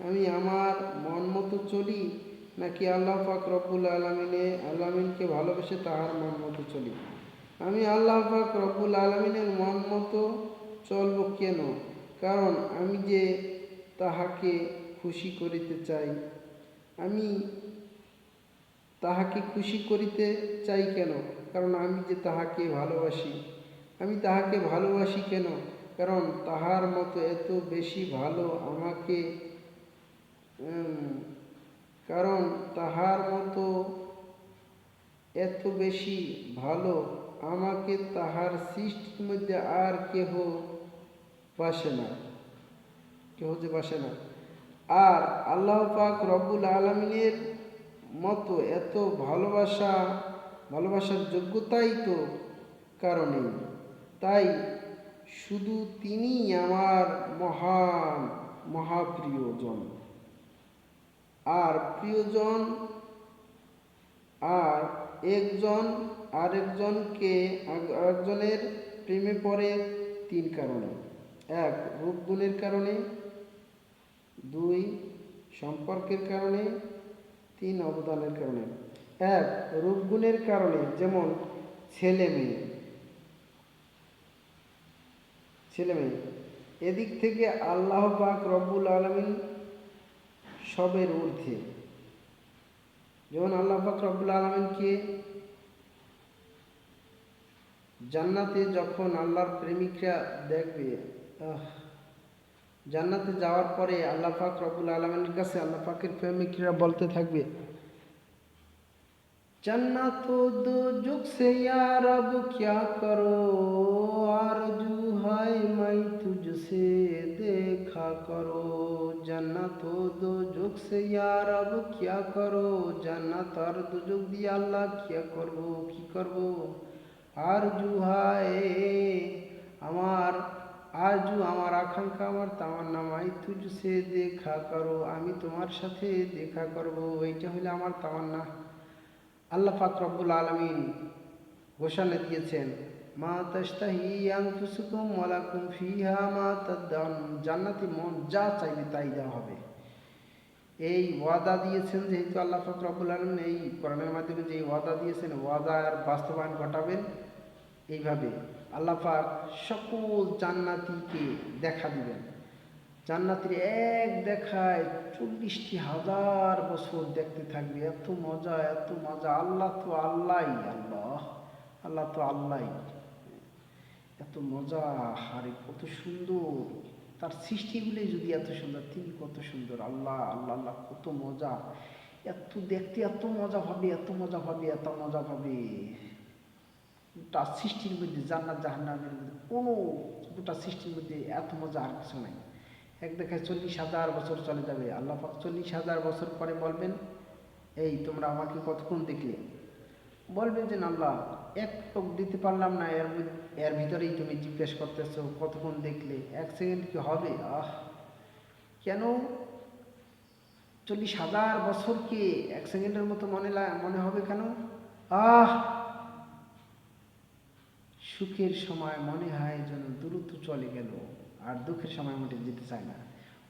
আমি আমার মন মতো চলি নাকি আল্লাহ পাক রব্বুল আলামিনকে ভালোবেসে তাহার মন মতো চলি। আমি আল্লাহ পাক রব্বুল আলামিনের মন মতো চলব কেন? কারণ আমি যে তাহাকে খুশি করিতে চাই। আমি তাহাকে খুশি করিতে চাই কেন? কারণ আমি যে তাহাকে ভালোবাসি। আমি তাহাকে ভালোবাসি কেন? কারণ তাহার মতো এত বেশি ভালো আমাকে তাহার সৃষ্টির মধ্যে আর কেহ যে বাসে না। আর আল্লাহ পাক রব্বুল আলামিনের মতো এত ভালোবাসার যোগ্যতাই তো কারণে। তাই শুধু তিনিই আমার মহাপ্রিয়জন। আর একজন আরেকজনের প্রেমে পড়ে তিন কারণে: 1 রূপ গুণের কারণে, 2 সম্পর্কের কারণে, 3 অবদানের কারণে। 1 রূপ গুণের কারণে, যেমন ছেলে মেয়ে। এদিক থেকে আল্লাহ পাক রব্বুল আলামিন সবের ঊর্ধ্বে। যেমন আল্লাহ পাক রব্বুল আলামিনকে জান্নাতে যখন আল্লাহর প্রেমিকরা দেখবে, জান্নাতে যাওয়ার পরে আল্লাহ পাক রব্বুল আলামিনের কাছে আল্লাহ পাকের প্রেমিকরা বলতে থাকবে, जन्नत दोजख से या रब क्या करो, आरज़ू है मैं तुझसे देखा करो। जन्नत दोजख से या रब क्या करो, जन्नत और दोजख दिया अल्लाह क्या करबो की करबो। आरज़ू है आरज़ू আমার আকাঙ্ক্ষা, আমার তামান্না, মাই তুঝসে দেখা করো, আমি তোমার সাথে দেখা করব, এইটা হলো আমার তামান্না। আল্লাহ পাক রব্বুল আলামিন ঘোষণা দিয়েছেন, মা তাশতাহি আনফুসুকুম ওয়া লাকুম ফিহা মা তাদদাউন, জান্নাতি মন যা চাইবে তাই দেওয়া হবে। এই ওয়াদা দিয়েছেন যেহেতু আল্লাহ পাক রব্বুল আলামিন এই কোরআনের মাধ্যমে যে ওয়াদা দিয়েছেন, ওয়াদার বাস্তবায়ন ঘটাবেন। এইভাবে আল্লাহ পাক সকল জান্নাতীকে দেখা দিবেন। জান্নাতের এক দেখায় 40,000 বছর দেখতে থাকবে। এত মজা, এত মজা। আল্লাহ তো আল্লাহই, আল্লাহ তো আল্লাহই। এত মজা, আরে কত সুন্দর তার সৃষ্টিগুলি। যদি এত সুন্দর, তিনি কত সুন্দর। আল্লাহ আল্লাহ আল্লাহ, কত মজা। এত দেখতে এত মজা ভাবে, এত মজা ভাবে, এত মজা ভাবে। গোটা সৃষ্টির মধ্যে, জান্নাত জাহান্নামের মধ্যে কোনো, গোটা সৃষ্টির মধ্যে এত মজা আর কিছু নাই। এক দেখায় 40,000 বছর চলে যাবে। আল্লাহ পাক 40,000 বছর পরে বলবেন, এই তোমরা আমাকে কতক্ষণ দেখলে? বলবেন যে আল্লাহ এক টুক দিতে পারলাম না, এর ভিতরেই তুমি জিজ্ঞেস করতেছো কতক্ষণ দেখলে। 1 সেকেন্ড কি হবে? কেন 40,000 বছরকে 1 সেকেন্ডের মতো মনে হবে কেন? আহ সুখের সময় মনে হয় যেন দ্রুত চলে গেল, আর দুঃখের সময় মোটে যেতে চায় না।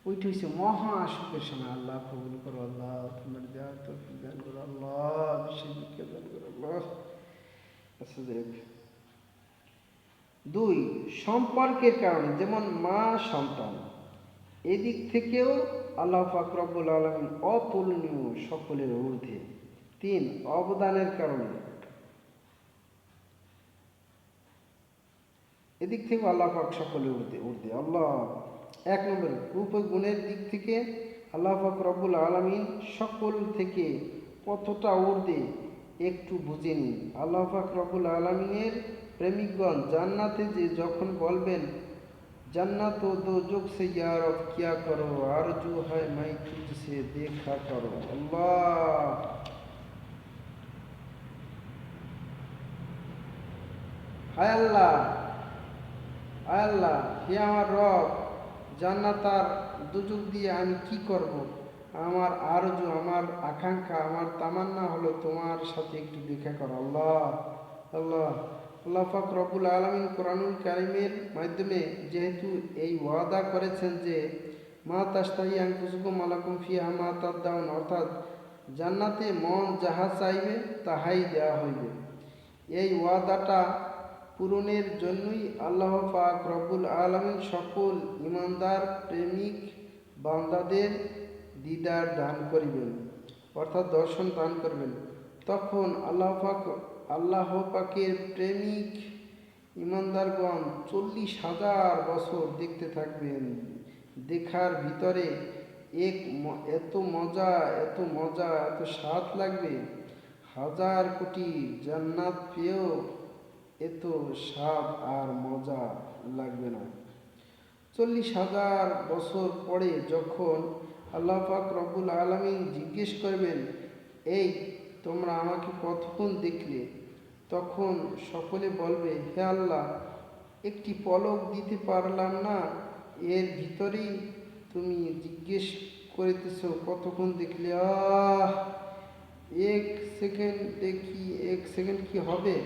ওইটা হচ্ছে মহা সুখের সময়। আল্লাহ কবুল করো, আল্লাহ তোমার দেওয়ার তৌফিক দান করো, আল্লাহ বিশেষ বিজ্ঞান দান করো, আল্লাহ। আচ্ছা, দেখ 2 সম্পর্কের কারণে, যেমন মা সন্তান, এদিক থেকেও আল্লাহ পাক রব্বুল আলামিন অতুলনীয়, সকলের ঊর্ধ্বে। 3 অবদানের কারণে, এদিক থেকে আল্লাহ পাক সকলের ঊর্ধ্বে। আল্লাহ 1 নম্বর রূপ ও গুণের দিক থেকে আল্লাহ পাক রব্বুল আলামিন সকল থেকে কতটা ঊর্ধ্বে একটু বুঝে নিন। আল্লাহ পাক রব্বুল আলামিনের প্রেমিকগণ জান্নাতে যে যখন বলবেন, জান্নাত ও দোজখ সে ইয়া রব কিয়া করো, আরজু হয় মাই তুঝসে দেখা করো। আল্লাহ হায় আল্লাহ, হায় আল্লাহ, হে আমার রব, জান্নাত আর দোজখ দিয়ে আমি কি করব? আমার আরজু, আমার আকাঙ্ক্ষা, আমার তামান্না হলো তোমার সাথে একটু দেখা করো। আল্লাহ আল্লাহ আল্লাহ পাক রব্বুল আলামিন কোরআনুল কারীমের মাধ্যমে যেহেতু এই ওয়াদা করেছেন যে মা তাশতাহি আনফুসুকুম ওয়ালাকুম ফিহা মা তাদদাউন, অর্থাৎ জান্নাতে মন যাহা চাইবে তাহাই দেওয়া হইবে। এই ওয়াদাটা পূরণের জন্যই আল্লাহ পাক রব্বুল আলামিন সকল ইমানদার প্রেমিক বান্দাদের দিদার দান করিবেন, অর্থাৎ দর্শন দান করবেন। তখন আল্লাহ পাকের প্রেমিক ইমানদারগণ 40,000 বছর দেখতে থাকবেন। দেখার ভিতরে এত মজা, এত মজা, এত স্বাদ লাগবে, 1000 কোটি জান্নাত পেয়েও এত স্বাদ আর মজা লাগবে না। 40,000 বছর পরে যখন আল্লাহ পাক রব্বুল আলামিন জিজ্ঞেস করবেন, এই তোমরা আমাকে কতক্ষণ দেখলে? তখন সকলে বলবে, হে আল্লাহ, একটি পলক দিতে পারলাম না, এর ভিতরেই তুমি জিজ্ঞেস করিতেছ কতক্ষণ দেখলে। 1 সেকেন্ড কি হবে?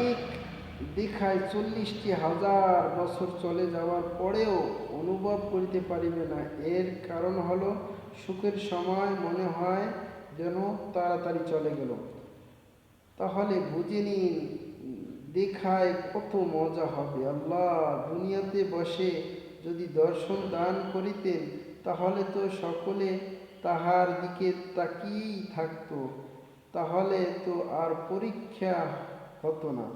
এক দেখায় 40,000 বছর চলে যাওয়ার পরেও অনুভব করিতে পারিবে না। এর কারণ হলো সুখের সময় মনে হয় যেন তাড়াতাড়ি চলে গেল। তাহলে বুঝে নিন দেখায় কত মজা হবে। আল্লাহ দুনিয়াতে বসে যদি দর্শন দান করিতেন, তাহলে তো সকলে তাহার দিকে তাকিয়েই থাকত, তাহলে তো আর পরীক্ষা হতো না।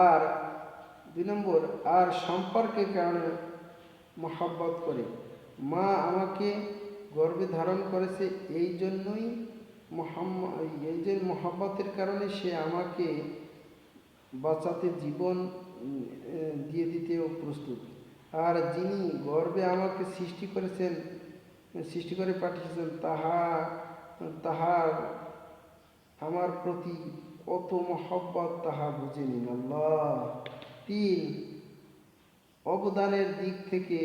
আর 2 নম্বর, আর সম্পর্কের কারণে মহব্বত করে। মা আমাকে গর্ভে ধারণ করেছে, এই জন্যই মহব্বতের কারণে সে আমাকে বাঁচাতে জীবন দিয়ে দিতেও প্রস্তুত। আর যিনি গর্ভে আমাকে সৃষ্টি করে পাঠিয়েছেন, তাহার আমার প্রতি কত মহব্বত তাহা বুঝে নিন। আল্লাহ 3 অবদানের দিক থেকে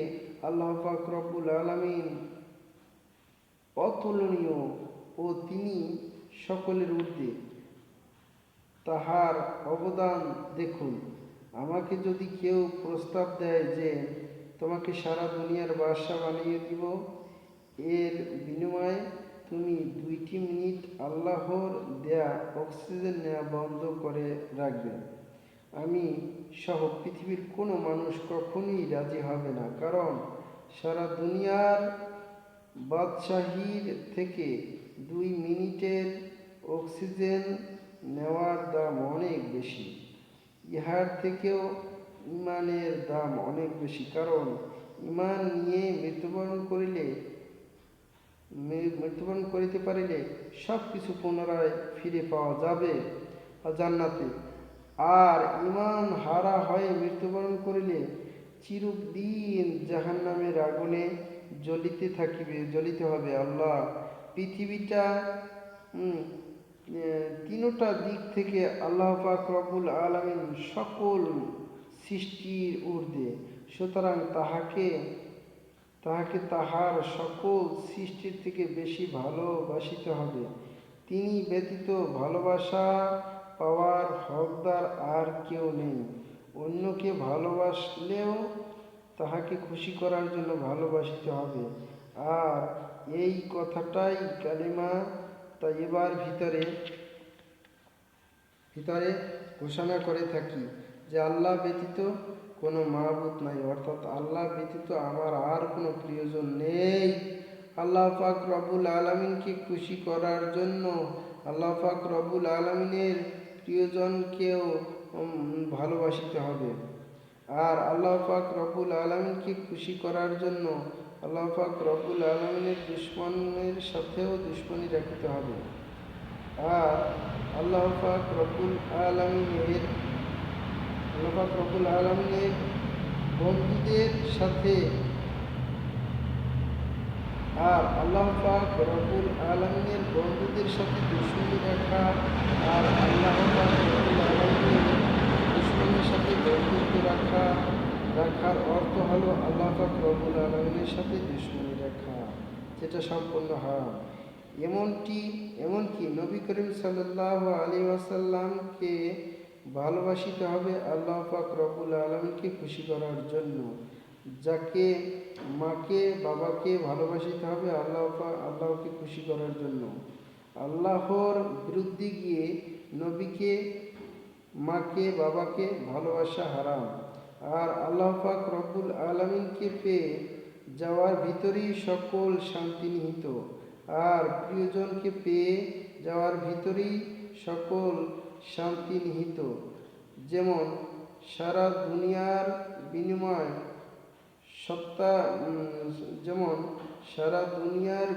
আল্লাহ পাক রব্বুল আলামিন অতুলনীয় ও তিনি সকলের ঊর্ধ্বে। তাহার অবদান দেখুন। আমাকে যদি কেউ প্রস্তাব দেয় যে তোমাকে সারা দুনিয়ার বাদশা বানিয়ে দিব, এর বিনিময়ে তুমি 2টি মিনিট আল্লাহর দেয়া অক্সিজেন নেওয়া বন্ধ করে রাখবে, আমি সহ পৃথিবীর কোনো মানুষ কখনোই রাজি হবে না, কারণ সারা দুনিয়ার বাদশাহীর থেকে 2 মিনিটের অক্সিজেন নেওয়ার দাম অনেক বেশি। ইহার থেকেও ইমানের দাম অনেক বেশি, কারণ ইমান নিয়ে মৃত্যুবরণ করিতে পারিলে সব কিছু পুনরায় ফিরে পাওয়া যাবে জান্নাতে। আর ইমান হারা হয়ে মৃত্যুবরণ করিলে চিরদিন জাহান্নামের আগুনে জ্বলিতে হবে। আল্লাহ পৃথিবীটা তিনটা দিক থেকে আল্লাহ পাক রব্বুল আলামিন সকল সৃষ্টির ঊর্ধ্বে, সুতরাং তাহাকে তাহার সকল সৃষ্টির থেকে বেশি ভালোবাসিতে হবে। তিনি ব্যতীত ভালোবাসা পাওয়ার হকদার আর কেউ নেই। অন্যকে ভালোবাসলেও তাহাকে খুশি করার জন্য ভালোবাসিতে হবে। আর এই কথাটাই কালিমা তাইয়্যিবার ভিতরে ঘোষণা করে থাকি যে আল্লাহ ব্যতীত কোনো মাবুদ নাই, অর্থাৎ আল্লাহ ব্যতীত আমার আর কোনো প্রিয়জন নেই। আল্লাহ পাক রব্বুল আলামিনকে খুশি করার জন্য আল্লাহ পাক রব্বুল আলামিনের প্রিয়জনকেও ভালোবাসিতে হবে। আর আল্লাহ পাক রব্বুল আলামিনকে খুশি করার জন্য আল্লাহ পাক রব্বুল আলামিনের দুশমনের সাথেও দুশমনি রাখতে হবে। আর আল্লাহ পাক রব্বুল আলামিনের বন্ধুদের সাথে দুশমনি রাখা আর আল্লাহ পাক রব্বুল আলামিনের দুশমনের সাথে বন্ধুত্ব রাখার অর্থ হলো আল্লাহ পাক রব্বুল আলামিনের সাথে দুশমনি রাখা, যেটা সম্পূর্ণ হারাম। এমনকি নবী করিম সাল্লাল্লাহু আলাইহি ওয়াসাল্লামকে ভালোবাসিতে হবে আল্লাহ পাক রব্বুল আলামিনকে খুশি করার জন্য। যাকে মাকে বাবাকে ভালোবাসিতে হবে আল্লাহকে খুশি করার জন্য। আল্লাহর বিরুদ্ধে গিয়ে নবীকে, মাকে, বাবাকে ভালোবাসা হারাম। আর আল্লাহ পাক রব্বুল আলামিনকে পেয়ে যাওয়ার ভিতরেই সকল শান্তি নিহিত। আর প্রিয়জনকে পেয়ে যাওয়ার ভিতরেই সকল শান্তি নিহিত। যেমন সারা দুনিয়ার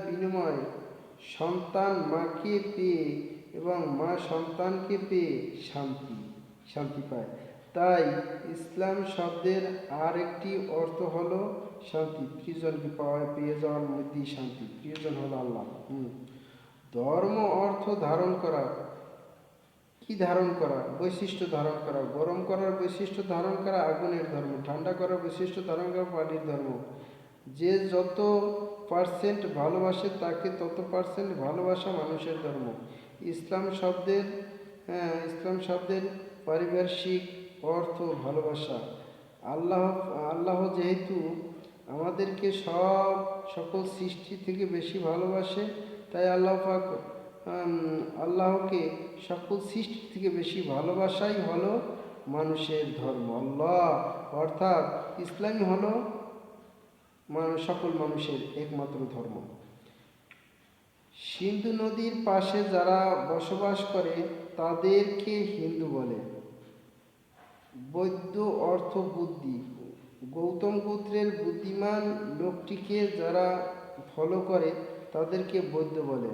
বিনিময় সন্তান মাকে পেয়ে এবং মা সন্তানকে পেয়ে শান্তি পায়। তাই ইসলাম শব্দের আর একটি অর্থ হলো শান্তি। প্রিয়জনকে পেয়ে যাওয়ার মধ্যেই শান্তি। প্রিয়জন হলো আল্লাহ। ধর্ম অর্থ ধারণ করা। কি ধারণ করা? বৈশিষ্ট্য ধারণ করা। গরম করার বৈশিষ্ট্য ধারণ করা আগুনের ধর্ম, ঠান্ডা করার বৈশিষ্ট্য ধারণ করা পানির ধর্ম। যে যত % ভালোবাসে তাকে তত % ভালোবাসা মানুষের ধর্ম। ইসলাম শব্দের পারিভাষিক অর্থ ভালোবাসা। আল্লাহ যেহেতু আমাদেরকে সকল সৃষ্টি থেকে বেশি ভালোবাসে, তাই আল্লাহকে সকল সৃষ্টি থেকে বেশি ভালোবাসাই হলো মানুষের ধর্ম। আল্লাহ অর্থাৎ ইসলামই হলো সকল মানুষের একমাত্র ধর্ম। সিন্ধু নদীর পাশে যারা বসবাস করে তাদেরকে হিন্দু বলে। বৌদ্ধ অর্থ বুদ্ধি। গৌতম গোত্রের বুদ্ধিমান লোকটিকে যারা ফলো করে তাদেরকে বৌদ্ধ বলে।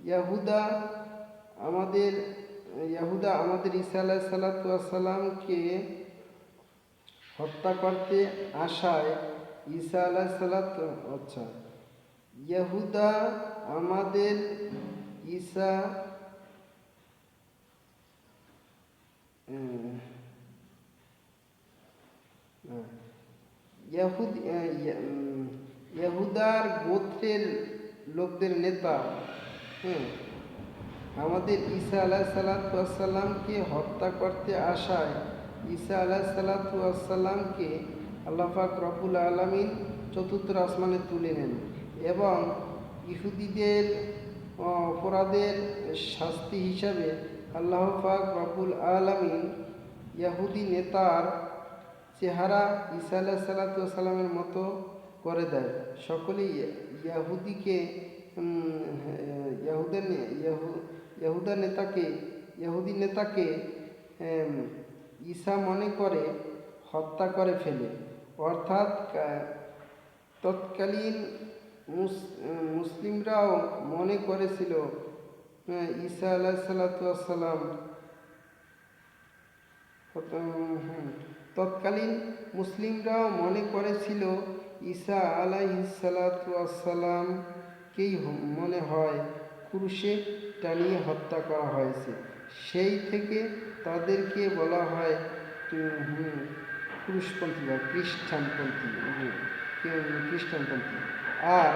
ইয়াহুদা আমাদের ঈসা আলাইহিস সালামকে হত্যা করতে আসায় ইয়াহুদা আমাদের ঈসা ইয়াহুদার গোত্রের লোকদের নেতা আমাদের ঈসা আলাইহিস সালামকে হত্যা করতে আসায় ঈসা আলাইহিস সালামকে আল্লাহ পাক রব্বুল আলামিন চতুর্থ আসমানে তুলে নেন এবং ইহুদিদের অপরাধের শাস্তি হিসাবে আল্লাহ পাক রব্বুল আলামিন ইয়াহুদি নেতার চেহারা ঈসা আলাইহিসসালামের মতো করে দেয়। সকলেই ইয়াহুদিকে ইয়াহুদি নেতাকে ঈসা মনে করে হত্যা করে ফেলে। অর্থাৎ তৎকালীন মুসলিমরাও মনে করেছিল ঈসা আলাইহিসসালাম তৎকালীন মুসলিমরাও মনে করেছিল ঈসা আলাইহিসসালামকেই মনে হয় ক্রুশে টানিয়ে হত্যা করা হয়েছে। সেই থেকে তাদেরকে বলা হয় ক্রুশপন্থী বা খ্রিস্টানপন্থী। আর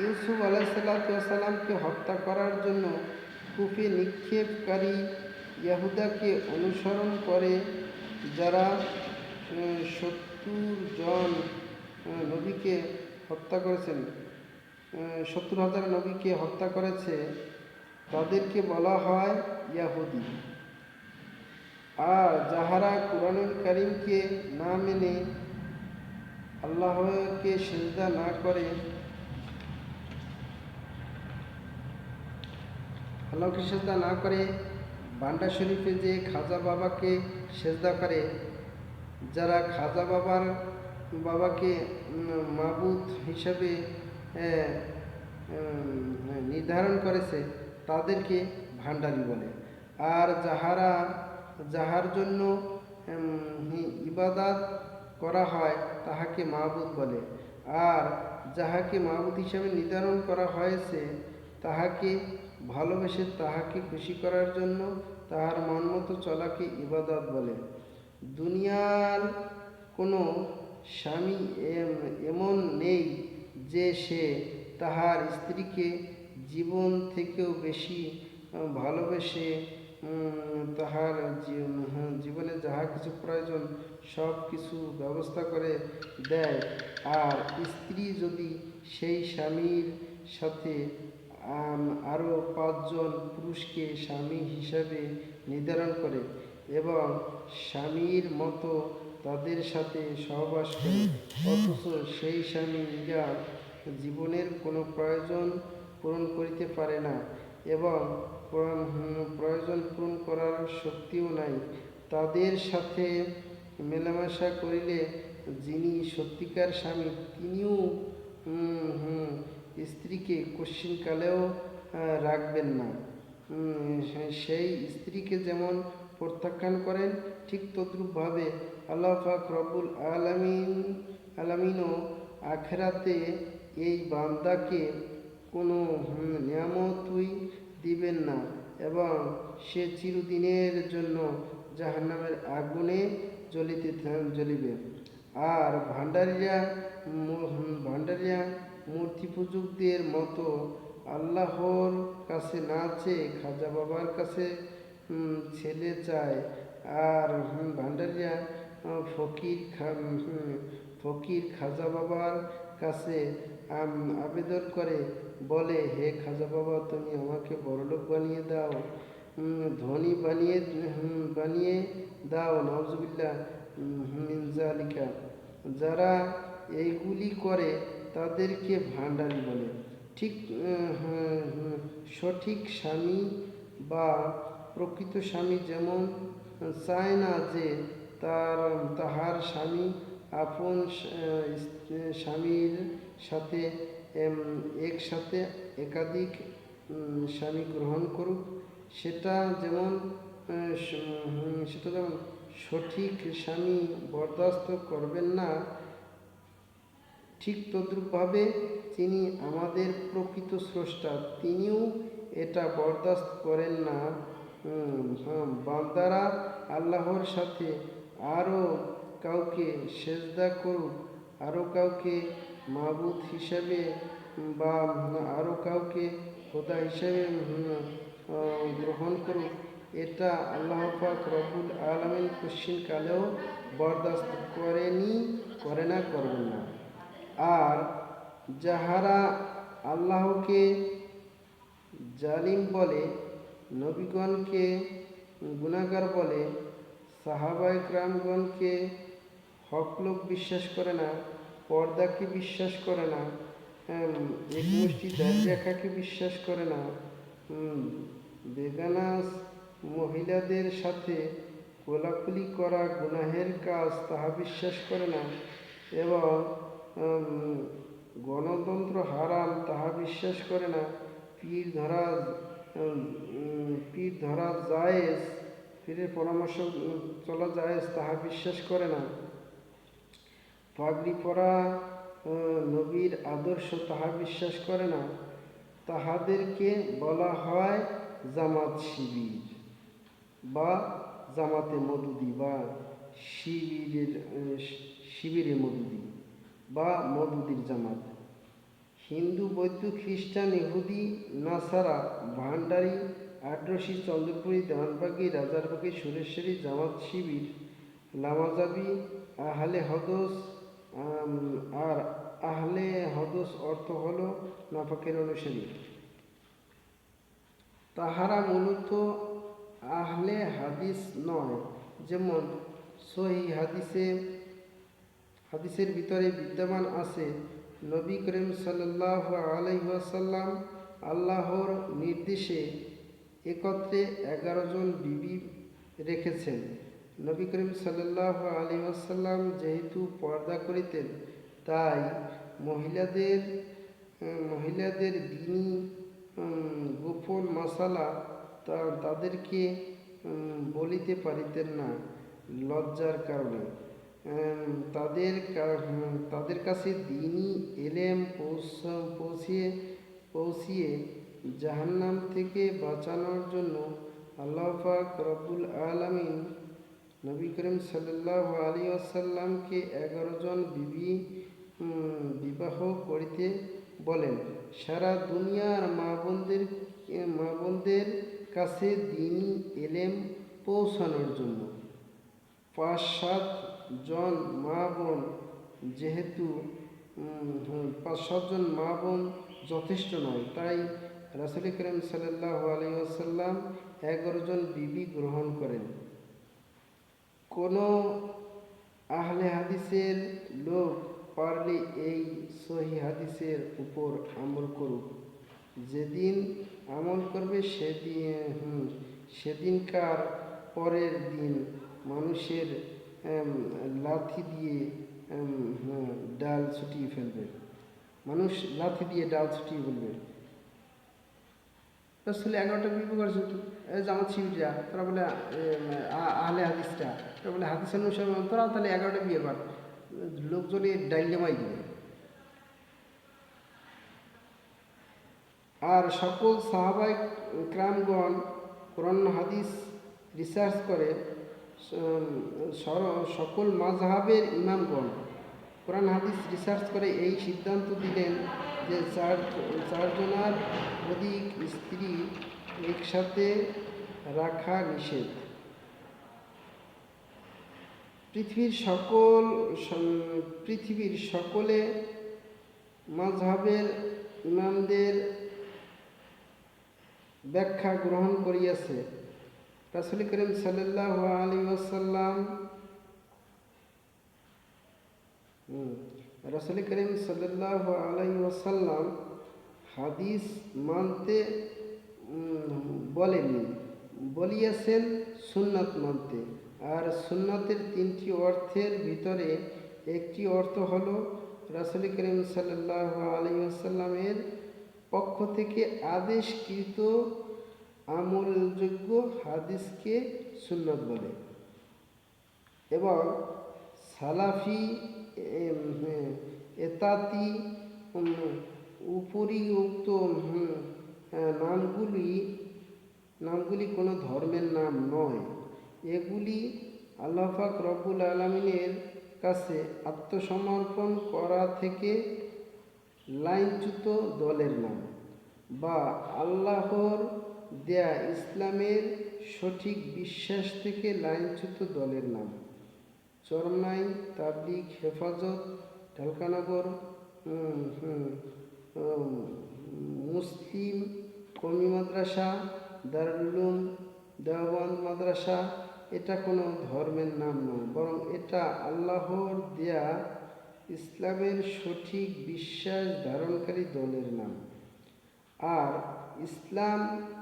ইউসুফ আলাইহিসসালামকে হত্যা করার জন্য কূপে নিক্ষেপকারী ইয়াহুদাকে অনুসরণ করে যারা 70 নবীকে হত্যা করেছেন, 70,000 নবীকে হত্যা করেছে, তাদেরকে বলা হয় ইয়াহুদি। আর যাহারা কুরআনুল কারীমকে না মেনে আল্লাহকে সিজদা না করে বান্ডা শরীফে যে খাজা বাবাকে সেজদা করে, যারা খাজা বাবাকে মাবুদ হিসাবে নির্ধারণ করেছে তাদেরকে ভান্ডারি বলে। আর যাহার জন্য ইবাদত করা হয় তাহাকে মাবুদ বলে। আর যাহাকে মাবুদ হিসাবে নির্ধারণ করা হয়েছে তাহাকে ভালোবেসে তাহাকে খুশি করার জন্য তাহার মন মতো চলাকে ইবাদত বলে। দুনিয়ার কোনো স্বামী এমন নেই যে সে তাহার স্ত্রীকে জীবন থেকেও বেশি ভালোবেসে তাহার জীবনে যাহা কিছু প্রয়োজন সব কিছু ব্যবস্থা করে দেয়। আর স্ত্রী যদি সেই স্বামীর সাথে আরও 5 জন পুরুষকে স্বামী হিসাবে নির্ধারণ করে এবং স্বামীর মতো তাদের সাথে সহবাস করে, অথচ সেই স্বামীরা জীবনের কোনো প্রয়োজন পূরণ করিতে পারে না এবং প্রয়োজন পূরণ করার শক্তিও নাই, তাদের সাথে মেলামেশা করিলে যিনি সত্যিকার স্বামী তিনিও স্ত্রীকে কশ্চিনকালেও রাখবেন না। সেই স্ত্রীকে যেমন প্রত্যাখ্যান করেন, ঠিক তদ্রূপভাবে আল্লাহ পাক রব্বুল আলামিনও আখিরাতে এই বান্দাকে কোনো নিয়ামতই দিবেন না এবং সে চিরদিনের জন্য জাহান্নামের আগুনে জ্বলিবে। আর ভান্ডারিয়া মূর্তি পূজকদের মতো আল্লাহর কাছে না চেয়ে খাজা বাবার কাছে ছেলে চায়। আর ভান্ডারিয়া ফকির খাজা বাবার কাছে আবেদন করে, বলে, হে খাজা বাবা, তুমি আমাকে বড়লোক বানিয়ে দাও, ধনী বানিয়ে দাও। নাউজুবিল্লাহ মিন যালিকা। যারা এইগুলি করে তাদেরকে ভান্ডারি বলে। সঠিক স্বামী বা প্রকৃত স্বামী যেমন চায় না যে তাহার স্বামী আপন স্বামীর সাথে একসাথে একাধিক স্বামী গ্রহণ করুক, সেটা যেমন সঠিক স্বামী বরদাস্ত করবেন না, ঠিক তদ্রূপভাবে যিনি আমাদের প্রকৃত স্রষ্টা তিনিও এটা বরদাস্ত করেন না। বান্দারা আল্লাহর সাথে আরও কাউকে সেজদা করুক, আরও কাউকে মাবুদ হিসাবে বা আরও কাউকে খোদা হিসাবে গ্রহণ করুক, এটা আল্লাহ পাক রব্বুল আলামিন কশ্চিনকালেও বরদাস্ত করবেন না। আর যাহারা আল্লাহকে জালিম বলে, নবীগণকে গুনাহগার বলে, সাহাবায়ে কেরামগণকে হক লোক বিশ্বাস করে না, পর্দাকে বিশ্বাস করে না, এক মুষ্টি দাড়ি রাখাকে বিশ্বাস করে না, বেগানা মহিলাদের সাথে কোলাকুলি করা গুনাহের কাজ তাহা বিশ্বাস করে না, এবং গণতন্ত্র হারাম তাহা বিশ্বাস করে না, পীর ধরা জায়েজ, পীরের পরামর্শ চলা জায়েজ তাহা বিশ্বাস করে না, পাগড়ি পরা নবীর আদর্শ তাহা বিশ্বাস করে না, তাহাদেরকে বলা হয় জামাত শিবির বা জামাতে মদুদি বা শিবিরে মদুদি বা মদুদির জামাত। হিন্দু, বৌদ্ধ, খ্রিস্টান, ইহুদি, নাসারা, ভান্ডারী, আড্রসি, চন্দ্রপুরী, দেওয়ানবাগী, রাজারবাগী, সুরেশ্বরী, জামাত শিবির, লামাজাবি, আহলে হদস। আর আহলে হদস অর্থ হল নাপাকের অনুসারী। তাহারা মূলত আহলে হাদিস নয়। যেমন সহিহ হাদিসের ভিতরে বিদ্যমান আছে, নবী করিম সাল্লাল্লাহু আলাইহি ওয়াসাল্লাম আল্লাহর নির্দেশে একত্রে 11 জন বিবি রেখেছেন। নবী করিম সাল্লাল্লাহু আলাইহি ওয়াসাল্লাম যেহেতু পর্দা করিতেন, তাই মহিলাদের দ্বীনি গোপন মাসালা তাদেরকে বলিতে পারিতেন না লজ্জার কারণে। তাদের কাছে দ্বীনি এলেম পৌঁছিয়ে জাহান্নাম থেকে বাঁচানোর জন্য আল্লাহ পাক রব্বুল আলামিন নবী করিম সাল্লাল্লাহু আলাইহি ওয়াসাল্লামকে 11 জন বিবি বিবাহ করিতে বলেন, সারা দুনিয়ার মা বোনদের কাছে দ্বীনি এলেম পৌঁছানোর জন্য। 5-7 জন মা বোন যেহেতু 5-7 জন মা বোন যথেষ্ট নয়, তাই রাসূল করিম সাল্লাল্লাহু আলাইহি ওয়াসাল্লাম 11 জন বিবি গ্রহণ করেন। কোনো আহলে হাদিসের লোক পারলে এই সহিহ হাদিসের উপর আমল করুক। যেদিন আমল করবে সেদিনকার পরের দিন মানুষের লাথি দিয়ে ডাল ছুটিয়ে ফেলবে। মানুষ লাথি দিয়ে ডাল ছুটিয়ে ফেলবে। আসলে 11টা বিবি করছে জামাত শিবিরা, তোরা বলে আহলে হাদিসটা, তোরা বলে হাদিস অনুসারে তোরা তাহলে 11টা বিয়ে কর, লোকজনের ডাইলেমাই দিবে। আর সকল সাহাবায়ে কেরামগণ কোরআন হাদিস রিসার্চ করে, সকল মাযহাবের ইমামগণ কোরআন হাদিস রিসার্চ করে এই সিদ্ধান্ত দিলেন যে 4 জনার অধিক স্ত্রী একসাথে রাখা নিষেধ। পৃথিবীর সকলে মাযহাবের ইমামদের ব্যাখ্যা গ্রহণ করিয়াছে। রাসূল করিম সাল্লাল্লাহু আলাইহি ওয়াসাল্লাম হাদিস মানতে বলেননি, বলিয়াছেন সুন্নাত মানতে। আর সুন্নাতের 3টি অর্থের ভিতরে একটি অর্থ হল রাসূল করিম সাল্লাল্লাহু আলাইহি ওয়াসাল্লামের পক্ষ থেকে আদেশকৃত আমলযোগ্য হাদিসকে সুন্নাত বলে। এবং সালাফি, এতাতি, উপরিউক্ত নামগুলি কোনো ধর্মের নাম নয়। এগুলি আল্লাহ পাক রব্বুল আলামিনের কাছে আত্মসমর্পণ করা থেকে লাইনচ্যুত দলের নাম, বা আল্লাহর দেয়া ইসলামের সঠিক বিশ্বাস থেকে লাইনচ্যুত দলের নাম। চরমনাই, তাবলীগ, হেফাজত, ঢালকানগর, মুসলিম কওমি মাদ্রাসা, দারুল উলুম, দেওবন্দ মাদ্রাসা, এটা কোনো ধর্মের নাম নয়, বরং এটা আল্লাহর দেয়া ইসলামের সঠিক বিশ্বাস ধারণকারী দলের নাম। আর ইসলাম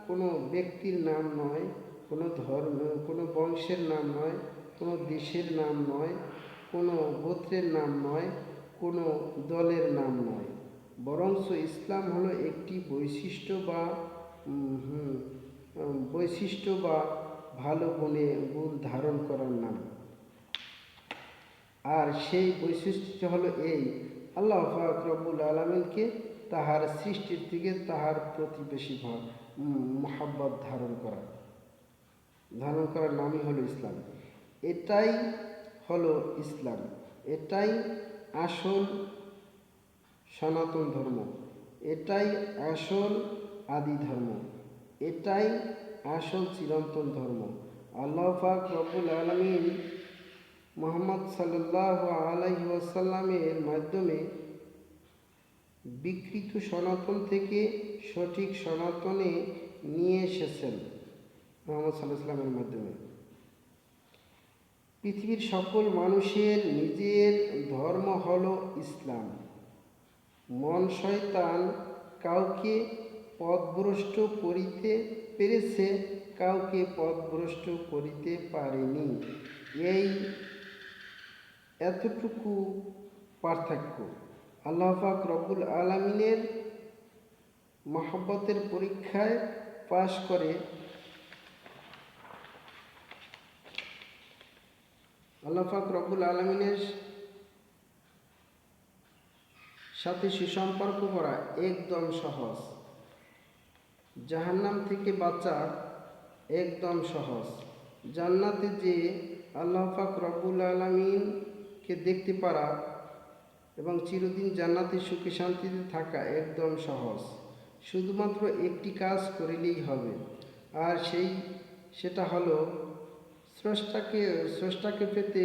কোনো ব্যক্তির নাম নয়, কোনো ধর্ম, কোনো বংশের নাম নয়, কোনো দেশের নাম নয়, কোনো গোত্রের নাম নয়, কোনো দলের নাম নয়, বরঞ্চ ইসলাম হলো একটি বৈশিষ্ট্য বা ভালো গুণ ধারণ করার নাম। আর সেই বৈশিষ্ট্য হলো এই: আল্লাহ পাক রব্বুল আলামিনকে তাহার সৃষ্টির থেকে তাহার প্রতি বেশি মহাব্বত ধারণ করার নামই হলো ইসলাম। এটাই হলো ইসলাম, এটাই আসল সনাতন ধর্ম, এটাই আসল আদি ধর্ম, এটাই আসল চিরন্তন ধর্ম। আল্লাহ পাক রব্বুল আলামিন মুহাম্মদ সাল্লাল্লাহু আলাইহি ওয়াসাল্লামের মাধ্যমে বিকৃত সনাতন থেকে সঠিক সনাতনে নিয়ে এসেছেন। মুহাম্মদ সাল্লাল্লাহু আলাইহি ওয়াসাল্লামের মাধ্যমে পৃথিবীর সকল মানুষের নিজের ধর্ম হলো ইসলাম। মন শয়তান কাউকে পথভ্রষ্ট করিতে পেরেছে, কাউকে পথভ্রষ্ট করিতে পারেনি। এই এতটুকু পার্থক্য। আল্লাহ পাক রব্বুল আলামিনের মহব্বতের পরীক্ষায় পাশ করে আল্লাহ পাক রব্বুল আলামিনের সাথে সুসম্পর্ক করা একদম সহজ, জাহান্নাম থেকে বাঁচা একদম সহজ, জান্নাতে যে আল্লাহ পাক রব্বুল আলামিনকে দেখতে পারা এবং চিরদিন জান্নাতে সুখে শান্তিতে থাকা একদম সহজ। শুধুমাত্র একটি কাজ করিলেই হবে, আর সেটা হলো স্রষ্টাকে পেতে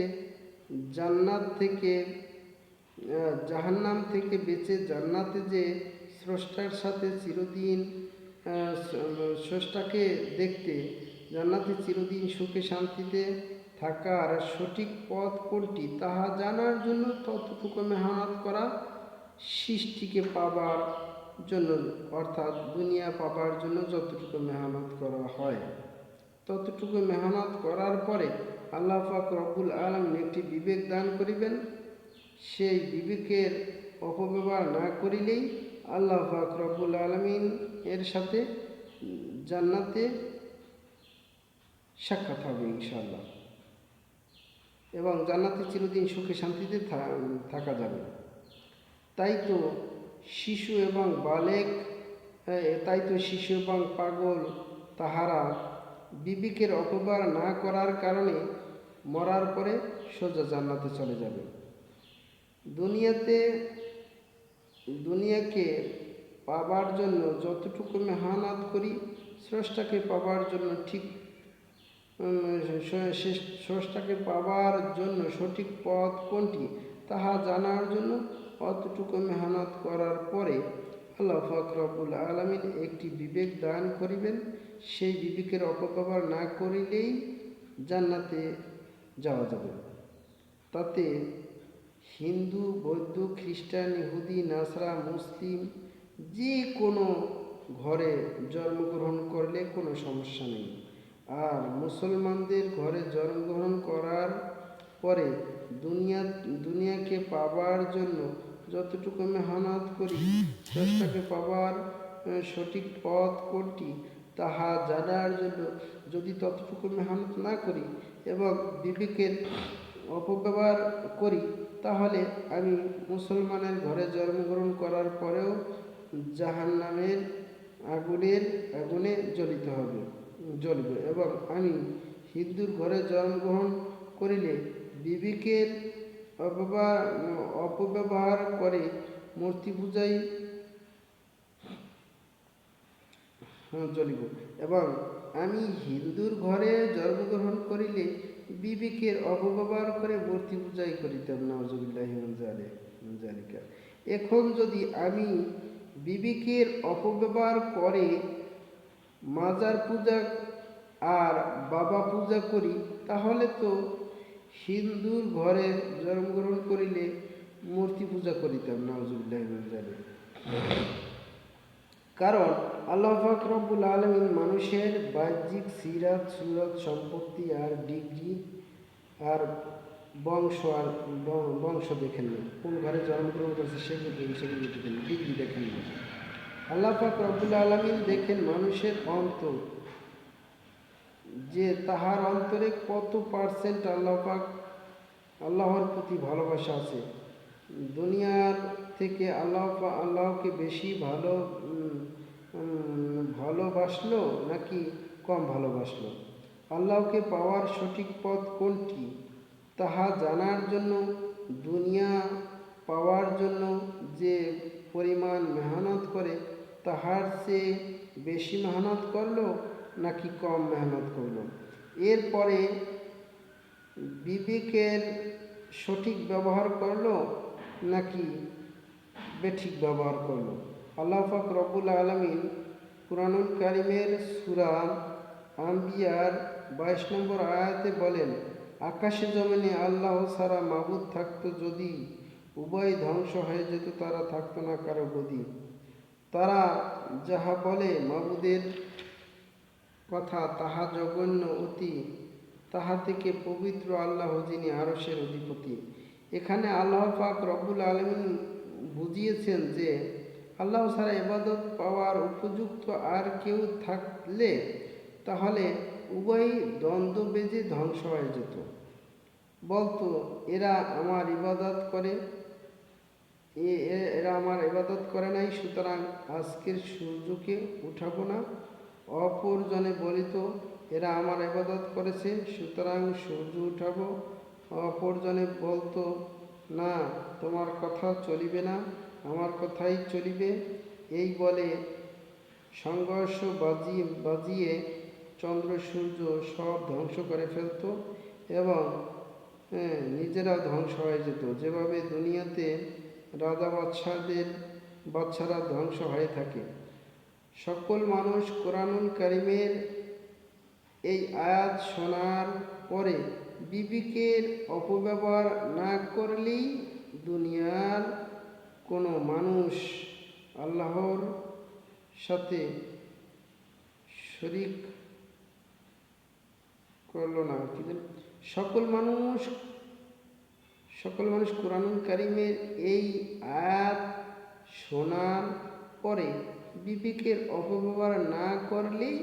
জাহান্নাম থেকে বেঁচে জান্নাতে যে স্রষ্টার সাথে চিরদিন স্রষ্টাকে দেখতে, জান্নাতে চিরদিন সুখে শান্তিতে থাকার সঠিক পথ কোনটি তাহা জানার জন্য ততটুকু মেহনত করা, সৃষ্টিকে পাবার জন্য অর্থাৎ দুনিয়া পাবার জন্য যতটুকু মেহনত করা হয়, ততটুকু মেহনত করার পরে আল্লাহ পাক রব্বুল আলামিন একটি বিবেক দান করিবেন। সেই বিবেকের অপব্যবহার না করিলেই আল্লাহ পাক রব্বুল আলামিন এর সাথে জান্নাতে সাক্ষাৎ হবে ইনশাআল্লাহ, এবং জান্নাতে চিরদিন সুখে শান্তিতে থাকা যাবে। তাই তো শিশু এবং পাগল তাহারা বিবেকের অপব্যবহার না করার কারণে মরার পরে সোজা জান্নাতে চলে যাবে। দুনিয়াকে পাবার জন্য যতটুকু মেহনত করি, স্রষ্টাকে পাবার জন্য স্রষ্টাকে পাবার জন্য সঠিক পথ কোনটি তাহা জানার জন্য অতটুকু মেহনত করার পরে আল্লাহ পাক রব্বুল আলামিন একটি বিবেক দান করিবেন। সেই বিবেকের অপব্যবহার না করিলেই জান্নাতে যাওয়া যাবে। তাতে হিন্দু, বৌদ্ধ, খ্রিস্টান, ইহুদি, নাসরা, মুসলিম যে কোনো ঘরে জন্মগ্রহণ করলে কোনো সমস্যা নেই। আর মুসলমানদের ঘরে জন্মগ্রহণ করার পরে দুনিয়াকে পাবার জন্য যতটুকু মেহনত করি, স্রষ্টাকে পাবার সঠিক পথ কোনটি তাহা জানার জন্য যদি ততটুকু মেহনত না করি এবং বিবেকের অপব্যবহার করি, তাহলে আমি মুসলমানের ঘরে জন্মগ্রহণ করার পরেও জাহান্নামের আগুনে জ্বলবে, এবং আমি হিন্দুর ঘরে জন্মগ্রহণ করিলে বিবেকের অপব্যবহার করে মূর্তি পূজায় জ্বলিব, এবং আমি হিন্দুর ঘরে জন্মগ্রহণ করিলে বিবেকের অপব্যবহার করে মূর্তি পূজাই করিতাম। নাউজুবিল্লাহি মিন যালিকা। এখন যদি আমি বিবেকের অপব্যবহার করে মাজার পূজা আর বাবা পূজা করি, তাহলে তো হিন্দুর ঘরে জন্মগ্রহণ করিলে মূর্তি পূজা করিতাম। নাউজুবিল্লাহ মিন যালিক। কারণ আল্লাহ পাক রব্বুল আলামিন মানুষের বাহ্যিক সিরাত সুরত সম্পত্তি আর ডিগ্রি আর বংশ দেখেন না, কোন ঘরে জন্মগ্রহণ করছে সেগুলো দেখেন, ডিগ্রি দেখেন না। আল্লাহ পাক রব্বুল আলামিন দেখেন মানুষের অন্তর, যে তাহার অন্তরে কত পার্সেন্ট আল্লাহর প্রতি ভালোবাসা আছে। দুনিয়ার থেকে আল্লাহকে বেশি ভালোবাসলো নাকি কম ভালোবাসলো, আল্লাহকে পাওয়ার সঠিক পথ কোনটি তাহা জানার জন্য দুনিয়া পাওয়ার জন্য যে পরিমাণ মেহনত করে তাহার চেয়ে বেশি মেহনত করলো নাকি কম মেহনত করলো। এরপরে বিবেকের সঠিক ব্যবহার করলো নাকি বেঠিক ব্যবহার করলো। আল্লাহ পাক রব্বুল আলামিন কুরআনুল কারীমের সূরা আম্বিয়ার 22 নম্বর আয়াতে বলেন, আকাশে জমিনে আল্লাহ ছাড়া মাবুদ থাকতো যদি, উভয় ধ্বংস হয়ে যেত, তারা থাকতো না কারো গদি। তারা যাহা বলে মাবুদের কথা তাহা জঘন্য অতি, তাহা থেকে পবিত্র আল্লাহ যিনি আরশের অধিপতি। এখানে আল্লাহ পাক রব্বুল আলামিন বুঝিয়েছেন যে আল্লাহ ছাড়া ইবাদত পাওয়ার উপযুক্ত আর কেউ থাকলে তাহলে উভয়ই দ্বন্দ্ব বেজে ধ্বংস হয়ে যেত। বলতো, এরা আমার ইবাদত করে নাই, সুতরাং আজকের সূর্যকে উঠাবো না। অপরজনে বলিত, এরা আমার ইবাদত করেছে, সুতরাং সূর্য উঠাবো। অপরজনে বলতো, না, তোমার কথা চলিবে না, আমার কথাই চলিবে। এই বলে সংঘর্ষ বাজিয়ে চন্দ্র সূর্য সব ধ্বংস করে ফেলত এবং নিজেরাও ধ্বংস হয়ে যেত, যেভাবে দুনিয়াতে রাজা বাদশারা ধ্বংস হয়ে থাকে। সকল মানুষ কুরআনুল কারীমের এই আয়াত শোনার পরে বিবেকের অপব্যবহার না করলেই দুনিয়ার কোনো মানুষ আল্লাহর সাথে শরীক করল না। সকল মানুষ কুরআনুল কারীমের এই আয়াত শোনার পরে বিবেকের অপব্যবহার না করলেই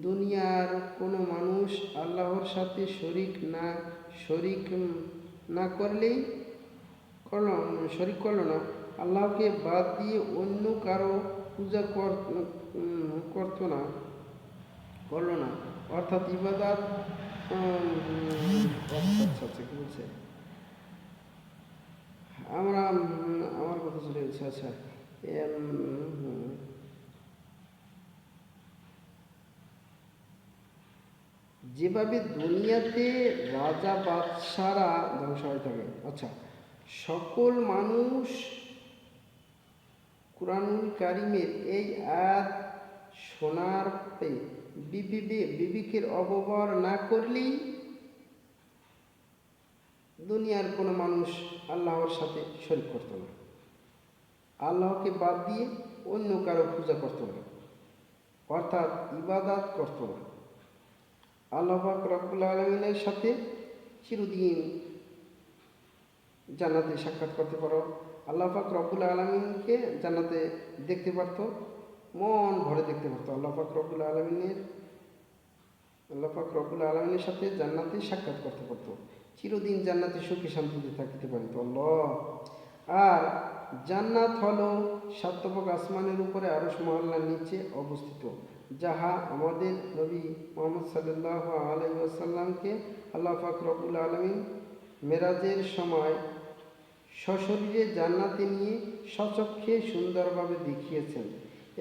দুনিয়ার কোনো মানুষ আল্লাহর সাথে শরীক না করলেই শরীক করলো না, আল্লাহকে বাদ দিয়ে অন্য কারো পূজা করলো না, অর্থাৎ ইবাদত কি বলছে, আমার কথা চলে গেছে। আচ্ছা, যেভাবে দুনিয়াতে রাজা বাদশারা ধ্বংস হয়ে থাকে। আচ্ছা, সকল মানুষ কুরআনুল কারীমের এই আয়াত শোনার পরে বিবেকের অপব্যবহার না করলেই দুনিয়ার কোনো মানুষ আল্লাহর সাথে শরীক করতো না, আল্লাহকে বাদ দিয়ে অন্য কারো পূজা করতো না, অর্থাৎ ইবাদত করতো না। আল্লাহ পাক রব্বুল আলামিনের সাথে চিরদিন জান্নাতে সাক্ষাৎ করতে পারো। আল্লাহ পাক রব্বুল আলামিনকে জান্নাতে দেখতে পারতো, মন ভরে দেখতে পারতো। আল্লাহ পাক রব্বুল আলামিনের সাথে জান্নাতে সাক্ষাৎ করতে পারতো, চিরদিন জান্নাতে সুখে শান্তিতে থাকতে পারতো। আল্লাহ। আর জান্নাত হলো সাতপাক আসমানের উপরে আরশ মহল্লার নিচে অবস্থিত, যাহা আমাদের নবী মুহাম্মদ সাল্লাল্লাহু আলাইহি ওয়াসাল্লামকে আল্লাহ পাক রব্বুল আলামিন মেরাজের সময় সশরীরে জান্নাতে নিয়ে সচক্ষে সুন্দরভাবে দেখিয়েছেন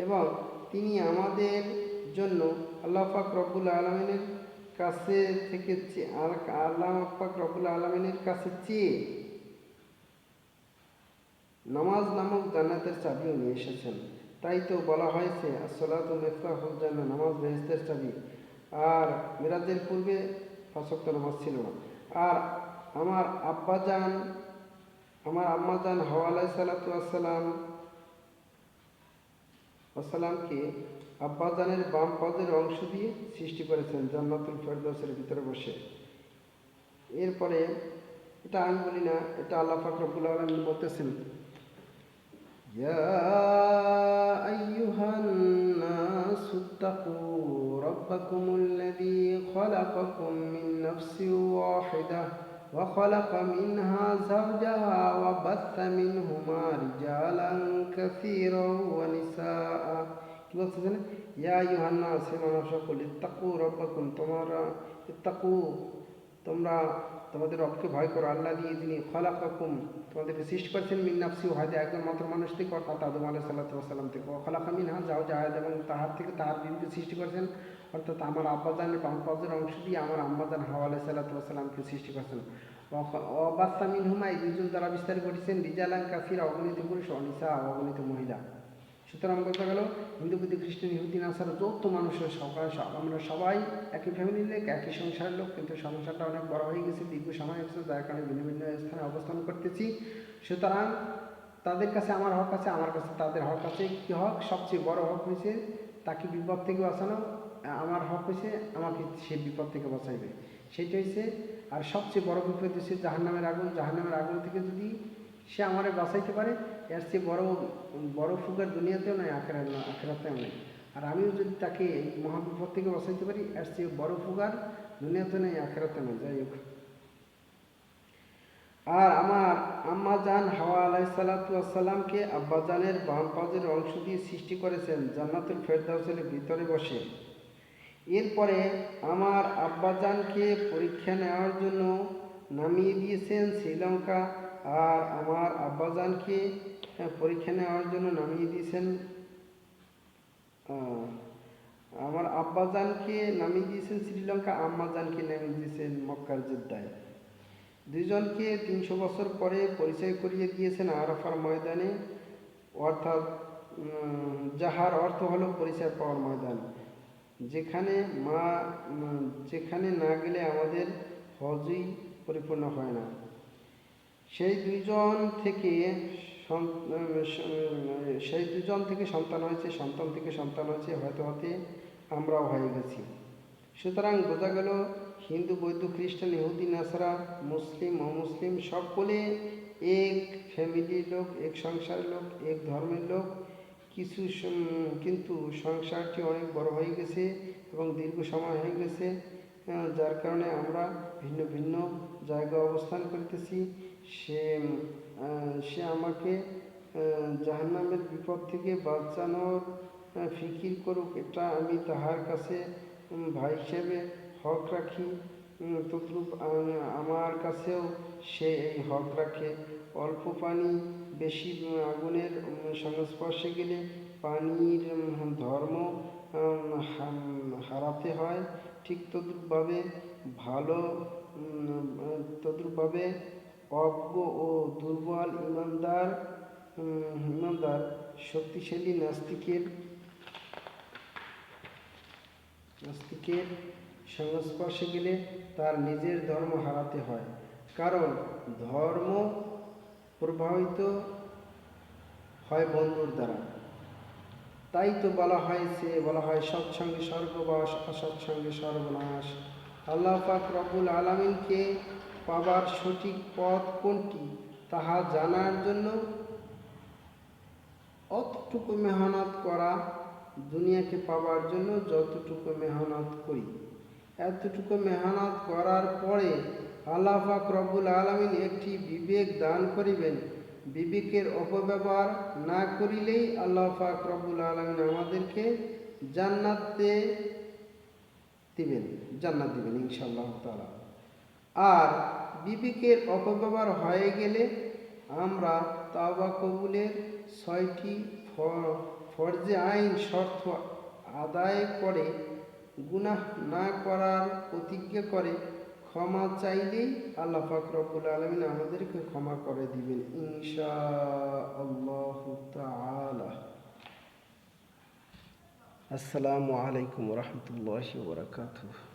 এবং তিনি আমাদের জন্য আল্লাহ পাক রব্বুল আলামিনের কাছে চেয়ে নামাজ নামক জান্নাতের চাবিও নিয়ে এসেছেন। তাই তো বলা হয়েছে, আসসালাতু মিফতাহুল জান্নাহ, নামাজ বেহেশতের চাবি। আর মিরাজের পূর্বে 5 ওয়াক্ত নামাজ ছিল না। আর আমার আম্মাজান হাওয়া আলাইহিস সালাতু ওয়াসসালামকে আব্বাজানের বাম পাদের অংশ দিয়ে সৃষ্টি করেছেন জান্নাতুল ফেরদৌসের ভিতরে বসে। এরপরে এটা আমি বলি না, এটা আল্লাহ পাক রব্বুল আলামিন বলতেছেন, ইয়া আইয়ুহান নাসুত্তাকু রাব্বাকুমুল্লাযী খালাকাকুম মিন নাফসিন ওয়াহিদাহ ওয়া খালাকা মিনহা যাওজাহা ওয়া বাসসা মিনহুমা রিজালান কাসীরান ওয়া নিসাআ। কি বলছেন? ইয়া আইয়ুহান নাস, হে মানব সকল, ইত্তাকু রাব্বাকুম, তোমরা তোমাদের রবকে ভয় করো, আল্লাযী, যিনি খালাকাকুম, তোমাদেরকে সৃষ্টি করেছেন, মিন নাফসিন ওয়াহিদা, একজন মাত্র মানুষ থেকে, অর্থাৎ আদম আলাইহিস সালাতু ওয়াসসালাম থেকে, ওয়া খালাকা মিনহা যাওজাহা, এবং তাহার থেকে তাহার বিবিকে সৃষ্টি করেছেন, অর্থাৎ আমার আব্বাজানের বাম পাদের অংশ দিয়ে আমার আম্মাজান হাওয়া আলাইহিস সালাতু ওয়াসসালামকে সৃষ্টি করেছেন। ওয়া বাসসা মিনহুমা, এই দুইজন দ্বারা বিস্তার করেছেন, রিজালান কাসীরা, অগণিত পুরুষ, ও নিসা, অগণিত মহিলা। সুতরাং বোঝা গেল, হিন্দু, বুদ্ধি, খ্রিস্টান, ইহুদি, নাসারা যত মানুষের আমরা সবাই একই ফ্যামিলির লোক, একই সংসারের লোক, কিন্তু সংসারটা অনেক বড় হয়ে গেছে, দীর্ঘ সময় হয়েছে, যার কারণে ভিন্ন ভিন্ন স্থানে অবস্থান করতেছি। সুতরাং তাদের কাছে আমার হক আছে, আমার কাছে তাদের হক আছে। কী হক? সবচেয়ে বড় হক হয়েছে তাকে বিপদ থেকে বাঁচানো। আমার হক হয়েছে আমাকে সে বিপদ থেকে বাঁচাইবে, সেটা হয়েছে। আর সবচেয়ে বড় বিপদ হচ্ছে জাহান্নামের আগুন। জাহান্নামের আগুন থেকে যদি সে আমারে বাঁচাইতে পারে, এর চেয়ে বড় ফুকার দুনিয়াতেও নাই, আখেরাতেও নাই। আর আমিও যদি তাকে এই মহাবিপদ থেকে বাঁচাইতে পারি, এর চেয়ে বড় ফুকার দুনিয়াতে নেই, আখেরাতে নেই। যাই হোক, আর আমার আম্মাজান হাওয়া আলাইহিস সালাতু ওয়াসসালামকে আব্বাজানের বাম পাদের অংশ দিয়ে সৃষ্টি করেছেন জান্নাতুল ফেরদাউসের ভিতরে বসে। এরপরে আমার আব্বাজানকে পরীক্ষা নেওয়ার জন্য নামিয়ে দিয়েছেন শ্রীলঙ্কা, আর আমার আব্বাজানকে পরীক্ষা নেওয়ার জন্য নামিয়ে দিয়েছেন শ্রীলঙ্কা, আম্মাজানকে নামিয়ে দিয়েছেন মক্কার জেদ্দায়। দুইজনকে 300 বছর পরে পরিচয় করিয়ে দিয়েছেন আরাফার ময়দানে, অর্থাৎ যাহার অর্থ হলো পরিচয় পাওয়ার ময়দান, যেখানে না গেলে আমাদের হজই পরিপূর্ণ হয় না। সেই দুইজন থেকে সন্তান হয়েছে, সন্তান থেকে সন্তান হয়েছে, হতে হতে আমরাও হয়ে গেছি। সুতরাং বোঝা গেল, হিন্দু, বৌদ্ধ, খ্রিস্টান, ইহুদি, নাসারা, মুসলিম, অমুসলিম সকলে এক ফ্যামিলির লোক, এক সংসারের লোক, এক ধর্মের লোক। কিন্তু সংসারটি অনেক বড় হয়ে গেছে এবং দীর্ঘ সময় হয়ে গেছে, যার কারণে আমরা ভিন্ন ভিন্ন জায়গায় অবস্থান করতেছি। সে আমাকে জাহান্নামের বিপদ থেকে বাঁচানোর ফিকির করুক, এটা আমি তাহার কাছে ভাই হিসেবে হক রাখি। তদ্রূপ আমার কাছেও সে এই হক রাখে। অল্প পানি বেশি আগুনের সংস্পর্শে গেলে পানির ধর্ম হারাতে হয়। ঠিক তদ্রূপভাবে অজ্ঞ ও দুর্বল ইমানদার শক্তিশালী নাস্তিকের সংস্পর্শে গেলে তার নিজের ধর্ম হারাতে হয়, কারণ ধর্ম প্রভাবিত হয় বন্ধুর দ্বারা। তাই তো বলা হয় সৎসঙ্গে স্বর্গবাস, অসৎসঙ্গে সর্বনাশ। আল্লাহ পাক রব্বুল আলামিনকে পাবার সঠিক পথ কোনটি তাহা জানার জন্য অতটুকু মেহনত করা, দুনিয়াকে পাবার জন্য যতটুকু মেহনত করি, এতটুকু মেহনত করার পরে আল্লাহ পাক রব্বুল আলামিন একটি বিবেক দান করিবেন। বিবেকের অপব্যবহার না করিলেই আল্লাহ পাক রব্বুল আলামিন আমাদেরকে জান্নাত দিবেন ইনশাআল্লাহ তাআলা। আর বিবেকের অপব্যবহার হয়ে গেলে আমরা তাওবা কবুলের 6টি ফরজে আইন শর্ত আদায় করে, গুনাহ না করার প্রতিজ্ঞা করে ক্ষমা চাইলেই আল্লাহ পাক রব্বুল আলামিন আমাদেরকে ক্ষমা করে দিবেন ইনশাআল্লাহ তাআলা। আসসালামু আলাইকুম রহমতুল্লাহি ওয়া বারাকাতুহু।